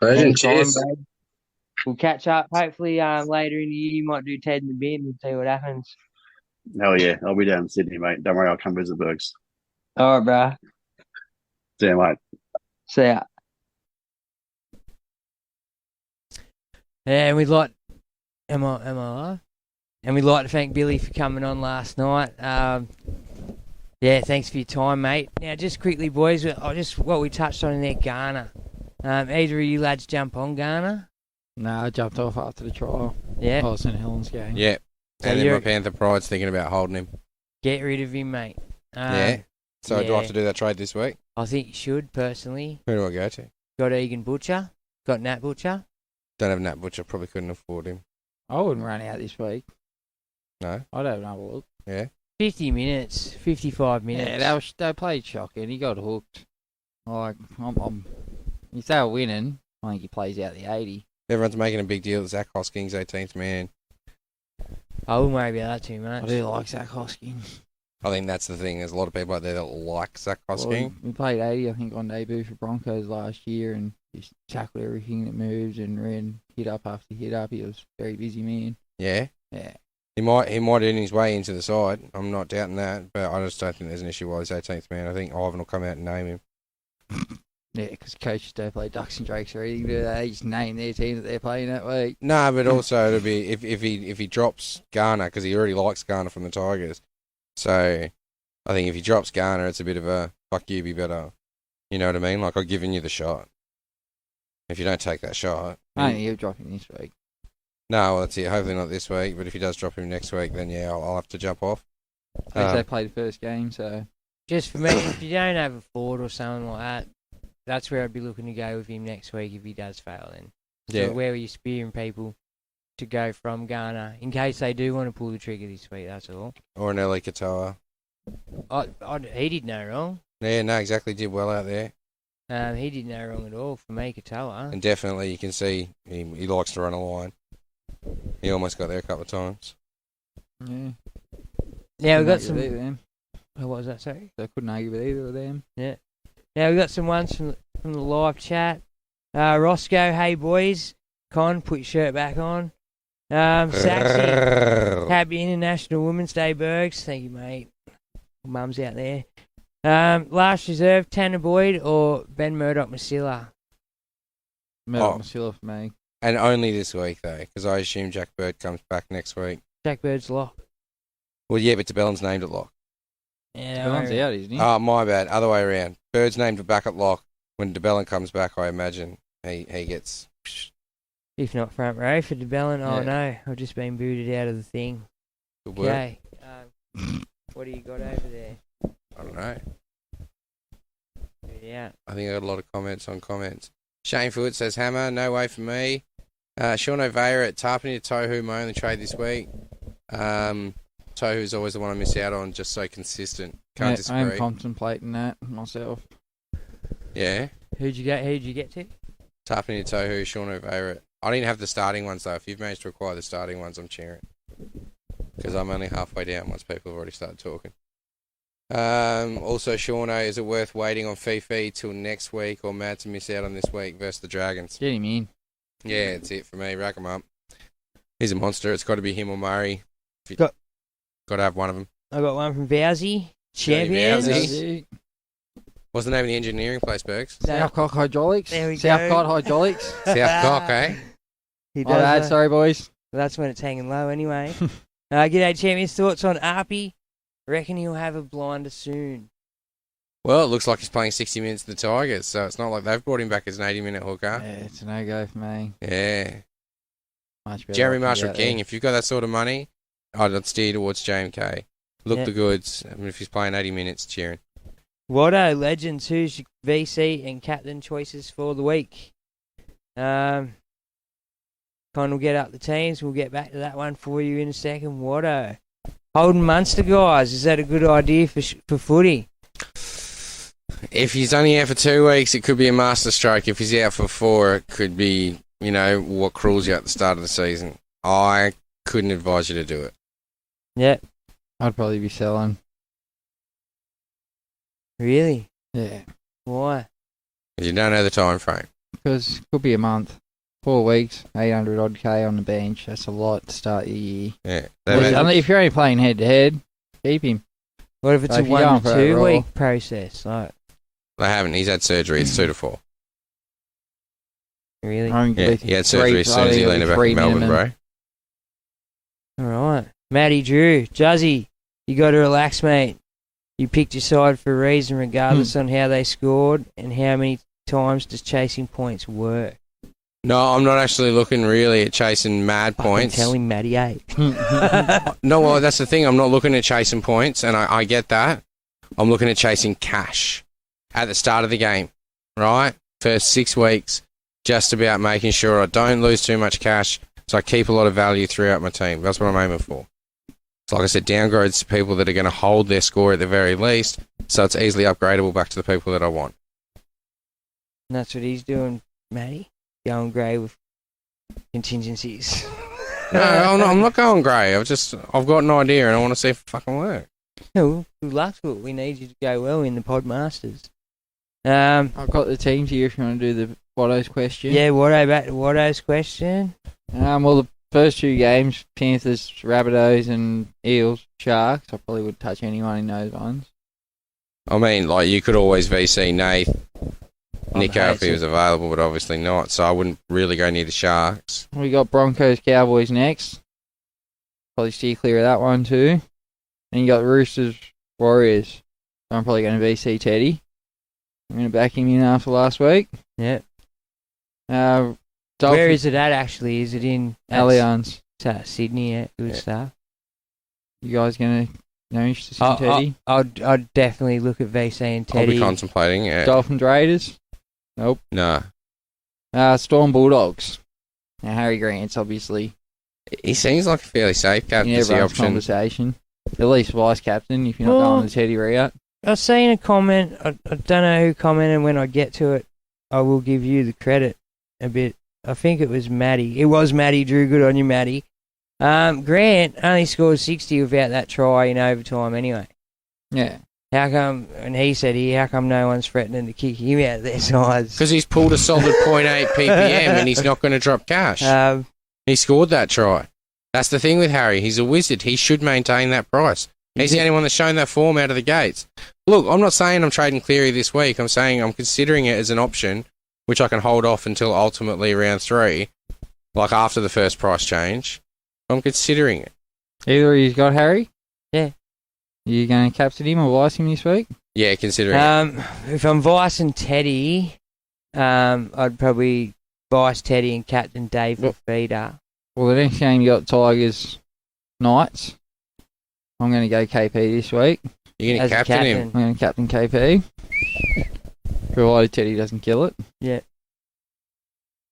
Legend, cheers. Bro. We'll catch up. Hopefully, later in the year, you might do Ted in the bin and see what happens. Hell yeah. I'll be down in Sydney, mate. Don't worry, I'll come visit Bergs. All right, bro. See you, mate. See ya. And we'd like, am I live? And we'd like to thank Billy for coming on last night. Yeah, thanks for your time, mate. Now, just quickly, boys, what we touched on in there, Ghana. Either of you lads jump on Ghana? No, I jumped off after the trial. Yeah. I was in Helen's game. Yeah. So And then my Panther Pride's thinking about holding him. Get rid of him, mate. Yeah. So do I have to do that trade this week? I think you should, personally. Who do I go to? Got Egan Butcher. Got Nat Butcher. Don't have Nat Butcher. Probably couldn't afford him. I wouldn't run out this week. No. I'd have another look. Yeah. 50 minutes. 55 minutes. Yeah, they played shocking. He got hooked. Like, if they were winning, I think he plays out the 80. Everyone's making a big deal that Zach Hoskins' 18th man. I wouldn't worry about that too much. I do like Zach Hoskins. I think that's the thing. There's a lot of people out there that like Zach Hoskins. Well, he played 80, I think, on debut for Broncos last year and just tackled everything that moves and ran hit up after hit up. He was a very busy man. Yeah? Yeah. He might earn his way into the side. I'm not doubting that, but I just don't think there's an issue why he's 18th man. I think Ivan will come out and name him. Yeah, because coaches don't play Ducks and Drakes or anything, do they? They just name their team that they're playing that week. No, but also it'll be if he drops Garner, because he already likes Garner from the Tigers. So I think if he drops Garner, it's a bit of a fuck you, be better. You know what I mean? Like, I've given you the shot. If you don't take that shot, I think he'll drop him this week. No, well, that's it. Hopefully not this week. But if he does drop him next week, then yeah, I'll have to jump off. At least they played the first game, so Just for me, if you don't have a forward or something like that, that's where I'd be looking to go with him next week if he does fail then. Yeah. So where are you spearing people to go from Ghana in case they do want to pull the trigger this week, that's all. Or an Eli Katoa. He did no wrong. Yeah, no, exactly. Did well out there. He did no wrong at all for me, Katoa. And definitely you can see he likes to run a line. He almost got there a couple of times. yeah. Now we've got Couldn't argue with either of them. Oh, what was that, sorry? So I couldn't argue with either of them. Yeah. Now we've got some ones from the live chat. Roscoe, hey boys. Con, put your shirt back on. Saxy, happy International Women's Day, Bergs. Thank you, mate. Mum's out there. Last reserve, Tanner Boyd or Ben Murdoch-Masila? Masila for me. And only this week, though, because I assume Jack Bird comes back next week. Jack Bird's lock. Well, yeah, but DeBellin's named at lock. Yeah, DeBellin's out, isn't he? Oh, my bad. Other way around. Bird's named back at lock. When DeBellin comes back, I imagine he gets... If not front row for DeBellin, Yeah. oh no, I've just been booted out of the thing. Good work. Okay. What do you got over there? I don't know. Yeah. I think I got a lot of comments on comments. Shane Foot says, Hammer, no way for me. Sean O'Veira at Tarpany to Tohu, my only trade this week. Tohu's always the one I miss out on, just so consistent. Can't disagree. I'm contemplating that myself. Yeah. Who'd you get to? Tarpany to Tohu, Sean O'Veira. I didn't have the starting ones, though. If you've managed to acquire the starting ones, I'm cheering. Because I'm only halfway down once people have already started talking. Also, Shauno, is it worth waiting on Fifi till next week or mad to miss out on this week versus the Dragons? Get him in. Yeah, it's it for me. Rack him up. He's a monster. It's got to be him or Murray. Got to have one of them. I got one from Vowsy. Champions. Vowsy. What's the name of the engineering place, Bergs? Southcock Hydraulics. There we Southcock go. Hydraulics. Southcock, eh? He My bad, does, sorry boys. Well, that's when it's hanging low anyway. G'day, Champions. Thoughts on Arpy? Reckon he'll have a blinder soon. Well, it looks like he's playing 60 minutes to the Tigers, so it's not like they've brought him back as an 80-minute hooker. Yeah, it's a no-go for me. Yeah. Much better Jerry options Marshall out King, there. if you've got that sort of money, I'd steer towards JMK. Look Yeah. the goods. I mean, if he's playing 80 minutes, cheering. Watto, Legends, who's your VC and captain choices for the week? Con will get up the teams. We'll get back to that one for you in a second. Watto. Holden Munster, guys. Is that a good idea for footy? If he's only out for 2 weeks, it could be a master stroke. If he's out for 4, it could be, what crawls you at the start of the season. I couldn't advise you to do it. Yeah. I'd probably be selling. Really? Yeah. Why? Because you don't know the time frame. because it could be a month. 4 weeks, 800 odd K on the bench. That's a lot to start your year. Yeah. If you're only playing head to head, keep him. What if it's So a if you're going 1 for to that 2 role- week process? Like, They haven't. He's had surgery. It's 2 to 4. really? I think Yeah, it'll be he had surgery as soon as he it'll be landed back 3 in Melbourne, minimum. bro. All right. Matty Drew, Juzzy, you got to relax, mate. You picked your side for a reason, regardless on how they scored and how many times does chasing points work. No, I'm not actually looking really at chasing mad points. Tell him Matty 8. No, well, that's the thing. I'm not looking at chasing points, and I get that. I'm looking at chasing cash at the start of the game, right? First 6 weeks, just about making sure I don't lose too much cash, so I keep a lot of value throughout my team. That's what I'm aiming for. So like I said, downgrades to people that are going to hold their score at the very least, so it's easily upgradable back to the people that I want. And that's what he's doing, Matty. Going grey with contingencies. No, I'm not going grey. I've got an idea, and I want to see if it fucking works. No, good luck to it. We need you to go well in the Podmasters. I've got the teams here if you want to do the Watto's question. Yeah, back to Watto's question. Well, the first 2 games, Panthers, Rabbitohs and Eels, Sharks. I probably would touch anyone in those ones. I mean, like, you could always VC Nath, Nico if he Hayes. was available, but obviously not, so I wouldn't really go near the Sharks. We got Broncos, Cowboys next. Probably steer clear of that one too. And you got Roosters, Warriors. So I'm probably going to VC Teddy. I'm going to back him in after last week. Yeah. Dolphins, Where is it at, actually? Is it in Allianz. Sydney? Yeah, good Yeah. stuff. You guys going to interested in Teddy? I'd definitely look at VC and I'll be Teddy. contemplating it. Dolphins, Raiders. Nope. No. Storm, Bulldogs. Now Harry Grant's obviously He seems like a fairly safe in captaincy everyone's option. conversation. At least vice captain if you're not going the Teddy route. I've seen a comment. I don't know who commented. When I get to it, I will give you the credit a bit. I think it was Matty. It was Matty Drew. Good on you, Matty. Grant only scored 60 without that try in overtime anyway. Yeah. How come, and he said here, how come no one's threatening to kick him out of their sides? Because he's pulled a solid 0.8 PPM and he's not going to drop cash. He scored that try. That's the thing with Harry. He's a wizard. He should maintain that price. He's the only one that's shown that form out of the gates. Look, I'm not saying I'm trading Cleary this week. I'm saying I'm considering it as an option, which I can hold off until ultimately round 3, like after the first price change. I'm considering it. Either he's got Harry? Yeah. You going to captain him or vice him this week? Yeah, considering it. If I'm vicing Teddy, I'd probably vice Teddy and captain Dave for feeder. Well, the next game you got Tigers, Knights. I'm going to go KP this week. You're going to captain him? I'm going to captain KP. Provided Teddy doesn't kill it. Yeah.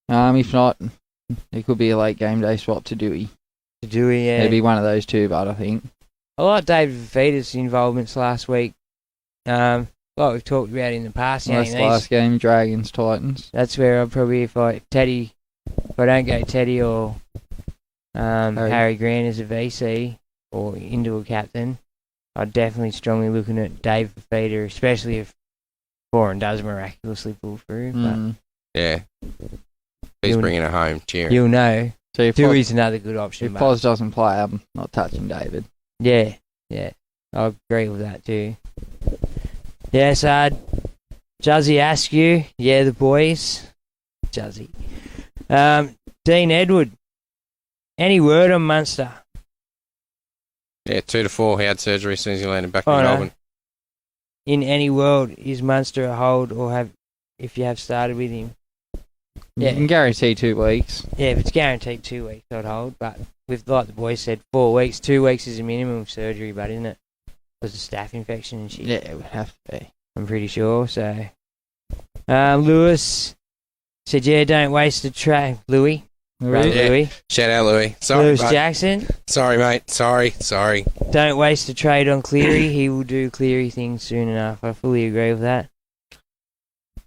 If not, it could be a late game day swap to Dewey. Yeah. It'd be one of those two, but I think. I like David Fafita's involvements last week. Like we've talked about in the past. Well, that's the last game, Dragons, Titans. That's where I'll probably, if I don't go Teddy or Harry Grant as a VC or into a captain, I'd definitely strongly looking at Dave Fafita, especially if Foran does miraculously pull through. But Yeah. He's bringing it home. Cheer. you'll know. So if Dewey's another good option. If mate. Poz doesn't play, I'm not touching David. Yeah. I agree with that too. Yeah, so Juzzy asked you, the boys. Juzzy. Dean Edward, any word on Munster? Yeah, 2 to 4. He had surgery as soon as he landed back Oh, in no. Melbourne. In any world, is Munster a hold or if you have started with him? You can guarantee 2 weeks. Yeah, if it's guaranteed 2 weeks, I'd hold. But with, like the boys said, 4 weeks, 2 weeks is a minimum of surgery, but isn't it? Because of staph infection and shit. Yeah, it would have to be. I'm pretty sure, so. Lewis said, don't waste a trade. Louis. Brother Yeah. Louis. Shout out, Louis. Sorry, Lewis mate. Jackson. Sorry, mate. Sorry. Don't waste a trade on Cleary. He will do Cleary things soon enough. I fully agree with that.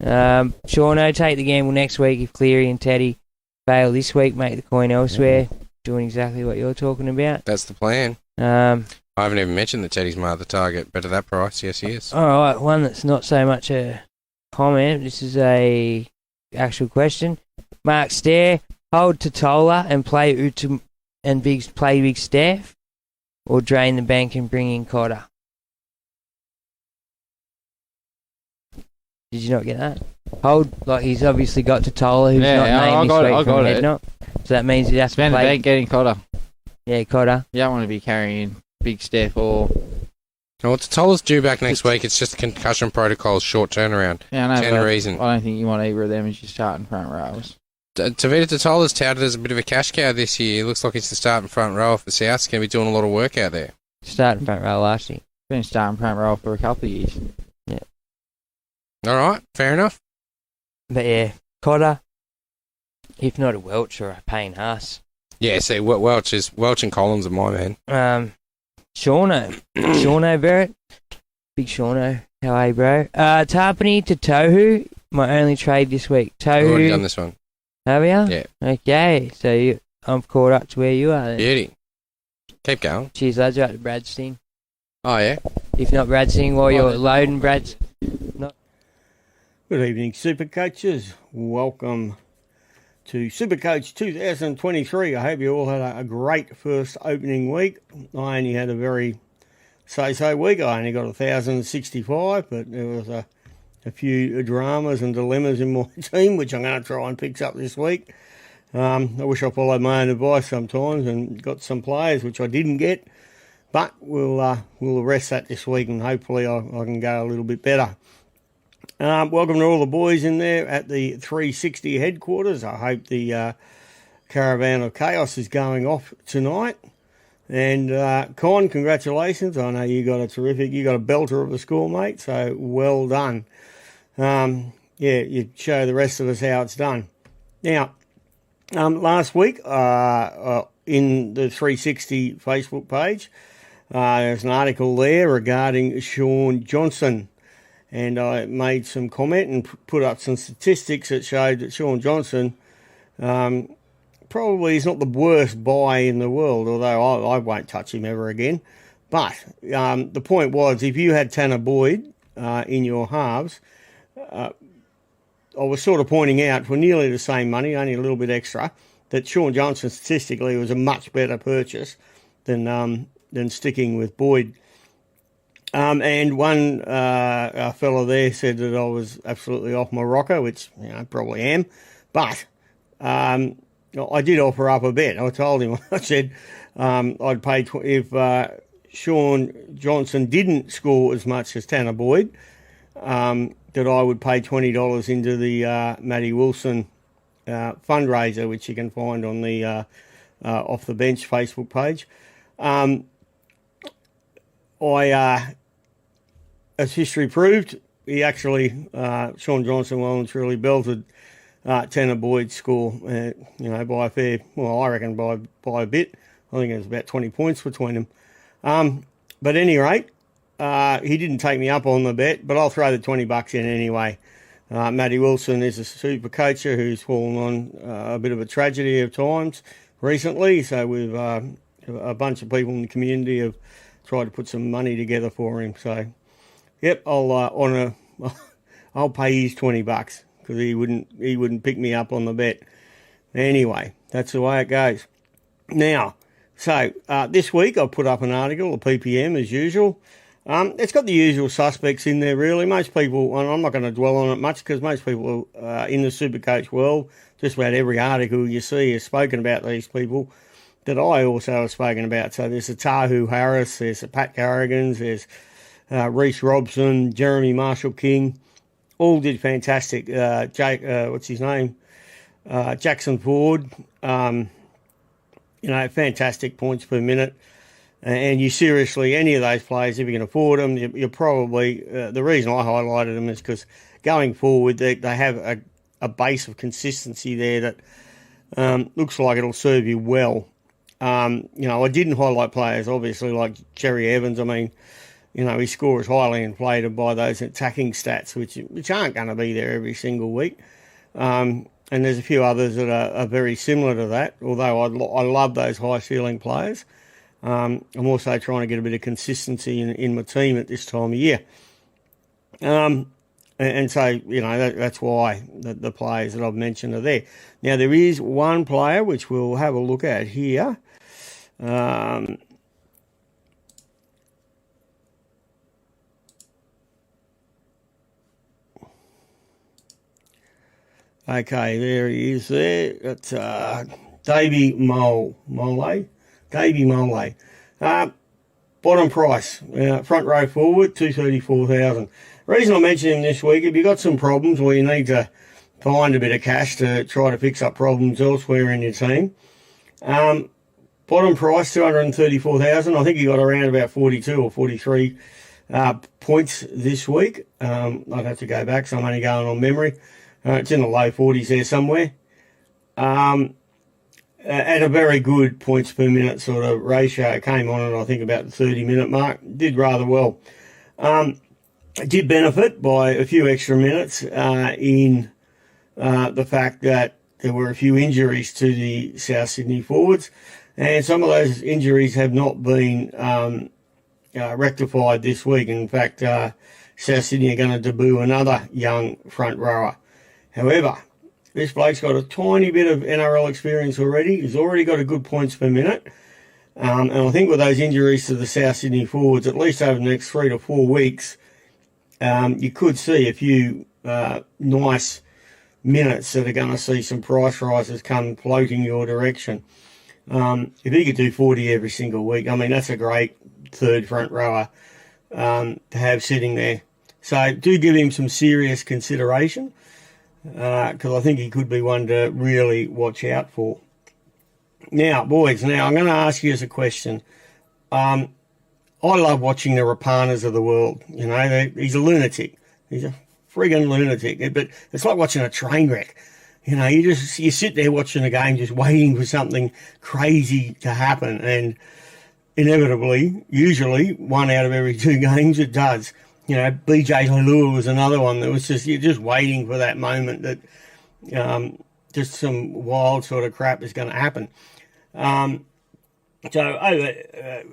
Shauno, take the gamble next week if Cleary and Teddy fail this week. Make the coin elsewhere. Doing exactly what you're talking about. That's the plan. I haven't even mentioned that Teddy's marked the target, but at that price, yes, he is. Alright, one that's not so much a comment. This is a actual question. Mark Stair, hold Totola and play Utum and play Big Steph, or drain the bank and bring in Cotter? Did you not get that? Hold, like he's obviously got Totola, who's not named this week from head knock. So that means he has to Spend the play. bank getting Cotter. Yeah, Cotter. You don't want to be carrying Big Steph or... Well, Totola's due back next week. It's just concussion protocol, short turnaround. Yeah, I know, 10 reason. I don't think you want either of them as your starting front rows. Tavita Totola's touted as a bit of a cash cow this year. Looks like he's the starting front row for the South's going to be doing a lot of work out there. Starting front row last year. Been starting front row for a couple of years. Yeah. All right, fair enough. But yeah, Cotter, if not a Welch or a Payne Haas. Yeah, see, Welch and Collins are my man. Shauno Barrett. Big Shauno. How are you, bro? Tarpany to Tohu. My only trade this week. Tohu. I've already done this one. Have you? Yeah. Okay, so I'm caught up to where you are then. Beauty. Keep going. Cheers, lads. You're up to Bradstein. Oh, yeah? If not Bradstein, while you're loading, Brad's. Good evening, Super Coaches. Welcome to Supercoach 2023. I hope you all had a great first opening week. I only had a very so-so week. I only got 1,065, but there was a few dramas and dilemmas in my team, which I'm going to try and fix up this week. I wish I followed my own advice sometimes and got some players, which I didn't get. But we'll arrest that this week, and hopefully I can go a little bit better. Welcome to all the boys in there at the 360 headquarters. I hope the Caravan of Chaos is going off tonight. And Con, congratulations. I know you got a belter of a score, mate, so well done. You show the rest of us how it's done. Now, last week in the 360 Facebook page, there's an article there regarding Sean Johnson. And I made some comment and put up some statistics that showed that Sean Johnson probably is not the worst buy in the world, although I won't touch him ever again. But the point was, if you had Tanner Boyd in your halves, I was sort of pointing out for nearly the same money, only a little bit extra, that Sean Johnson statistically was a much better purchase than sticking with Boyd. And one fellow there said that I was absolutely off my rocker, which probably am. But I did offer up a bet. I told him, I said I'd pay if Sean Johnson didn't score as much as Tanner Boyd, that I would pay $20 into the Matty Wilson fundraiser, which you can find on the Off the Bench Facebook page. As history proved, he actually, Sean Johnson well and truly belted Tanner Boyd's score, by a fair, well, I reckon by a bit. I think it was about 20 points between them. But at any rate, he didn't take me up on the bet, but I'll throw the $20 in anyway. Matty Wilson is a super coacher who's fallen on a bit of a tragedy of times recently, so we've a bunch of people in the community have tried to put some money together for him. So, yep, I'll pay his $20 because he wouldn't pick me up on the bet. Anyway, that's the way it goes. Now, so this week I put up an article, a PPM as usual. It's got the usual suspects in there, really. Most people, and I'm not going to dwell on it much because most people in the Supercoach world, just about every article you see has spoken about these people that I also have spoken about. So there's a Tahu Harris, there's a Pat Carrigans, there's Reece Robson, Jeremy Marshall-King, all did fantastic. Jake, what's his name? Jackson Ford, fantastic points per minute. And you seriously, any of those players, if you can afford them, you're probably, the reason I highlighted them is because going forward, they have a base of consistency there that looks like it'll serve you well. I didn't highlight players, obviously, like Jerry Evans. I mean, his score is highly inflated by those attacking stats, which aren't going to be there every single week. And there's a few others that are very similar to that, although I love those high-ceiling players. I'm also trying to get a bit of consistency in my team at this time of year. And so, you know, that's why the players that I've mentioned are there. Now, there is one player which we'll have a look at here. Okay, there he is there. That's Davey Mole. Davey Mole. Bottom price, front row forward, 234,000. Reason I mention him this week, if you've got some problems or you need to find a bit of cash to try to fix up problems elsewhere in your team, bottom price, 234,000. I think he got around about 42 or 43 points this week. I'd have to go back, so I'm only going on memory. It's in the low 40s there somewhere. At a very good points per minute sort of ratio. Came on at, I think, about the 30-minute mark. Did rather well. Did benefit by a few extra minutes in the fact that there were a few injuries to the South Sydney forwards. And some of those injuries have not been rectified this week. In fact, South Sydney are going to debut another young front rower. However, this bloke's got a tiny bit of NRL experience already. He's already got a good points per minute. And I think with those injuries to the South Sydney forwards, at least over the next 3 to 4 weeks, you could see a few nice minutes that are going to see some price rises come floating your direction. If he could do 40 every single week, I mean, that's a great third front rower to have sitting there. So do give him some serious consideration, because I think he could be one to really watch out for. Now, boys, I'm going to ask you as a question. I love watching the Rapanas of the world. You know, he's a lunatic. He's a friggin' lunatic. But it's like watching a train wreck. You know, you sit there watching a game just waiting for something crazy to happen. And inevitably, usually, 1 out of every 2 games, it does. You know, BJ Leilua was another one that was you're just waiting for that moment that just some wild sort of crap is going to happen. So over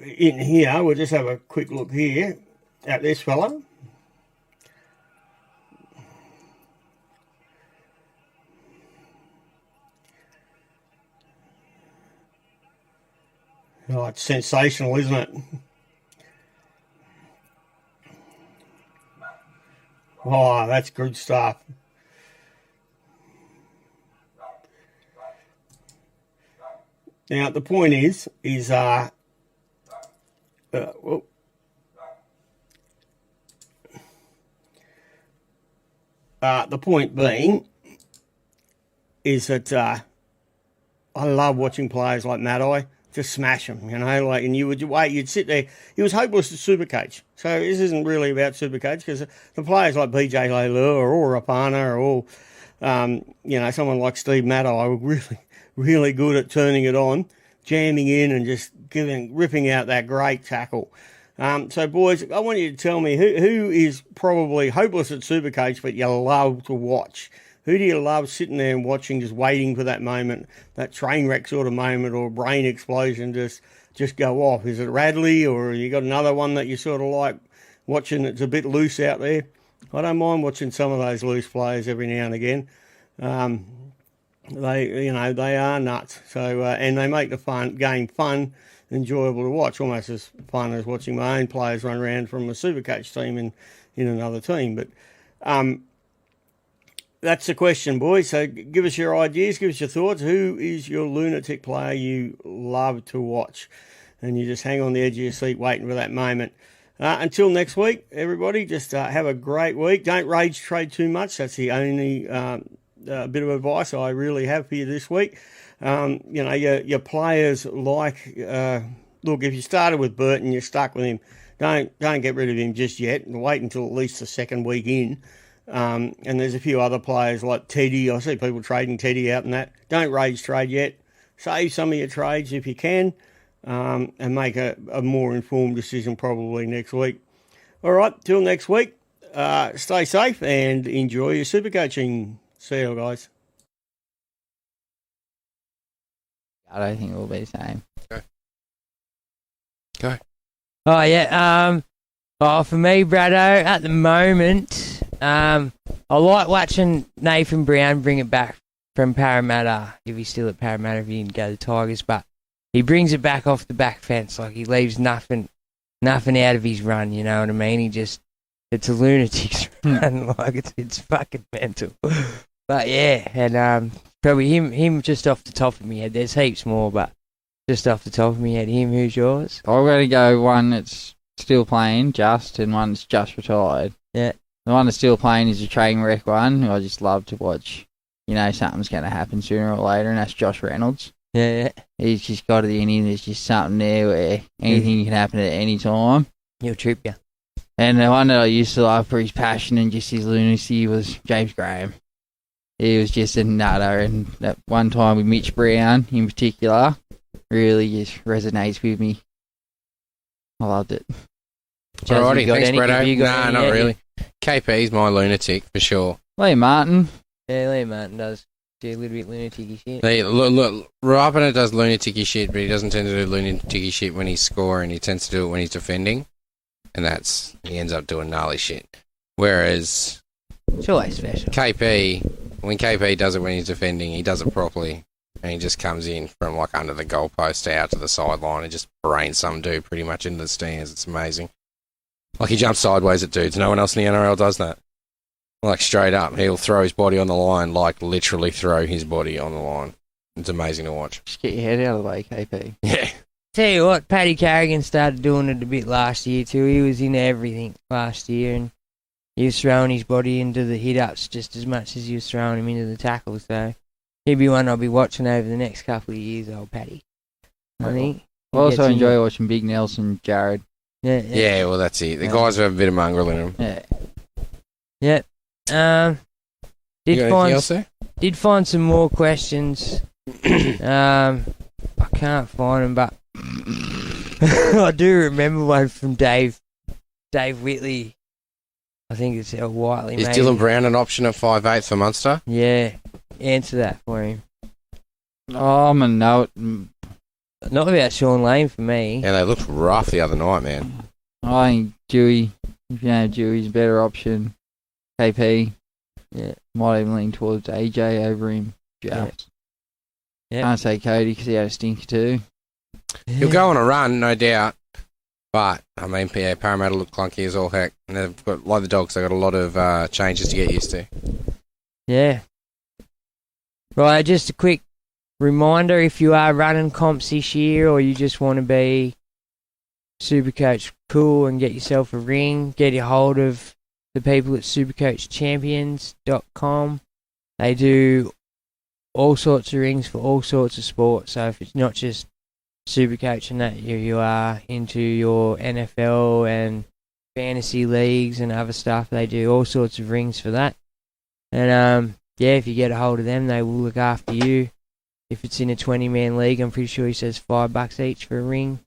in here, we'll just have a quick look here at this fella. Oh, it's sensational, isn't it? Oh, that's good stuff. Now, the point is the point being is that I love watching players like Matai just smash them, you know, like, and you'd sit there. He was hopeless at Supercoach. So this isn't really about Supercoach, because the players like BJ Leilua or Rapana or, you know, someone like Steve Matai were really, really good at turning it on, jamming in and just ripping out that great tackle. So, boys, I want you to tell me who is probably hopeless at Supercoach but you love to watch. Who do you love sitting there and watching, just waiting for that moment, that train wreck sort of moment or brain explosion just go off? Is it Radley, or you got another one that you sort of like watching that's a bit loose out there? I don't mind watching some of those loose players every now and again. They are nuts. So and they make the game fun, enjoyable to watch, almost as fun as watching my own players run around from a Supercoach team in another team. But that's the question, boys. So give us your ideas, give us your thoughts. Who is your lunatic player you love to watch? And you just hang on the edge of your seat waiting for that moment. Until next week, everybody, just have a great week. Don't rage trade too much. That's the only bit of advice I really have for you this week. Your players like... look, if you started with Burton, you're stuck with him. Don't get rid of him just yet. Wait until at least the second week in. And there's a few other players like Teddy. I see people trading Teddy out and that. Don't rage trade yet. Save some of your trades if you can, and make a more informed decision probably next week. All right, till next week, stay safe and enjoy your super coaching. See you guys. I don't think it will be the same. Go. Oh, yeah. For me, Braddo, at the moment, I like watching Nathan Brown bring it back from Parramatta, if he's still at Parramatta, if he didn't go to the Tigers, but he brings it back off the back fence, like he leaves nothing out of his run, you know what I mean? It's a lunatic's run, like it's fucking mental. But yeah, and probably him just off the top of my head. There's heaps more, but just off the top of my head, him. Who's yours? I've got to go one that's still playing, and one that's just retired. Yeah. The one that's still playing is a train wreck one, who I just love to watch. You know, something's going to happen sooner or later, and that's Josh Reynolds. Yeah. He's just got it in him. There's just something there where anything can happen at any time. He'll trip you. And the one that I used to love for his passion and just his lunacy was James Graham. He was just a nutter, and that one time with Mitch Brown in particular really just resonates with me. I loved it. Alrighty, thanks, Braddo. Nah, not really. KP's my lunatic for sure. Liam Martin. Yeah, Liam Martin does do a little bit lunatic shit. Look, Rapana does lunatic shit, but he doesn't tend to do lunatic shit when he's scoring. He tends to do it when he's defending, and he ends up doing gnarly shit. Whereas it's always special. When KP does it when he's defending, he does it properly, and he just comes in from like under the goalpost out to the sideline and just brains some dude pretty much into the stands. It's amazing. Like he jumps sideways at dudes. No one else in the NRL does that. Like straight up, he'll throw his body on the line, like literally throw his body on the line. It's amazing to watch. Just get your head out of the way, KP. Yeah. Tell you what, Paddy Carrigan started doing it a bit last year too. He was into everything last year, and he was throwing his body into the hit-ups just as much as he was throwing him into the tackles. So he'd be one I'll be watching over the next couple of years, old Paddy. I think. I also enjoy watching Big Nelson, Jared. Yeah, well, that's it. The guys have a bit of mongrel in them. Yeah. Did find some more questions. I can't find them, but I do remember one from Dave Whitley. I think it's Whiteley. Is Dylan Brown an option at 5'8" for Munster? Yeah, answer that for him. Oh, I'm a no. Not about Sean Lane for me. Yeah, they looked rough the other night, man. I think Dewey. If you know Dewey's a better option. KP. Yeah. Might even lean towards AJ over him. Just. Yeah. Can't say Cody because he had a stinker too. He'll go on a run, no doubt. But, I mean, Parramatta look clunky as all heck. And they've got, like the Dogs, they've got a lot of changes to get used to. Yeah. Right, just a quick reminder, if you are running comps this year or you just want to be Supercoach cool and get yourself a ring, get a hold of the people at supercoachchampions.com. They do all sorts of rings for all sorts of sports. So if it's not just Supercoach and that, you are into your NFL and fantasy leagues and other stuff, they do all sorts of rings for that. And if you get a hold of them, they will look after you. If it's in a 20-man league, I'm pretty sure he says $5 each for a ring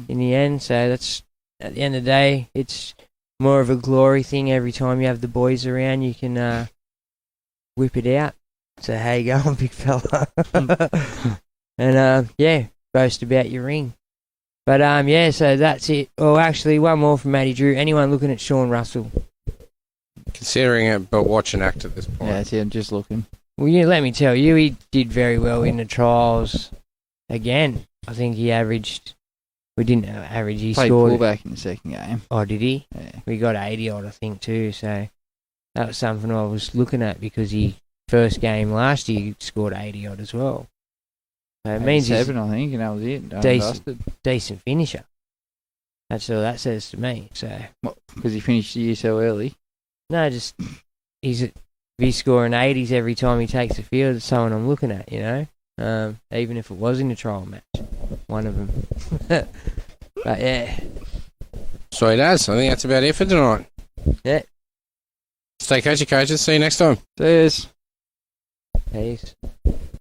in the end. So that's, at the end of the day, it's more of a glory thing. Every time you have the boys around, you can whip it out. So how you going, big fella? And boast about your ring. But so that's it. Oh, actually, one more from Matty Drew. Anyone looking at Sean Russell? Considering it, but watch an act at this point. Yeah, that's it. I'm just looking. Well, let me tell you, he did very well in the trials. Again, I think he averaged. We didn't average. He played scored fullback in the second game. Oh, did he? Yeah. We got 80 odd, I think, too. So that was something I was looking at because he first game last year scored 80 odd as well. So it means he's 7, I think, and that was it. Decent finisher. That's all that says to me. So because he finished the year so early. No, just he's scoring 80s every time he takes the field. It's someone I'm looking at, even if it was in a trial match, one of them. But yeah. Sweet as. I think that's about it for tonight. Yeah. Stay coachy, coaches. See you next time. Cheers. Peace.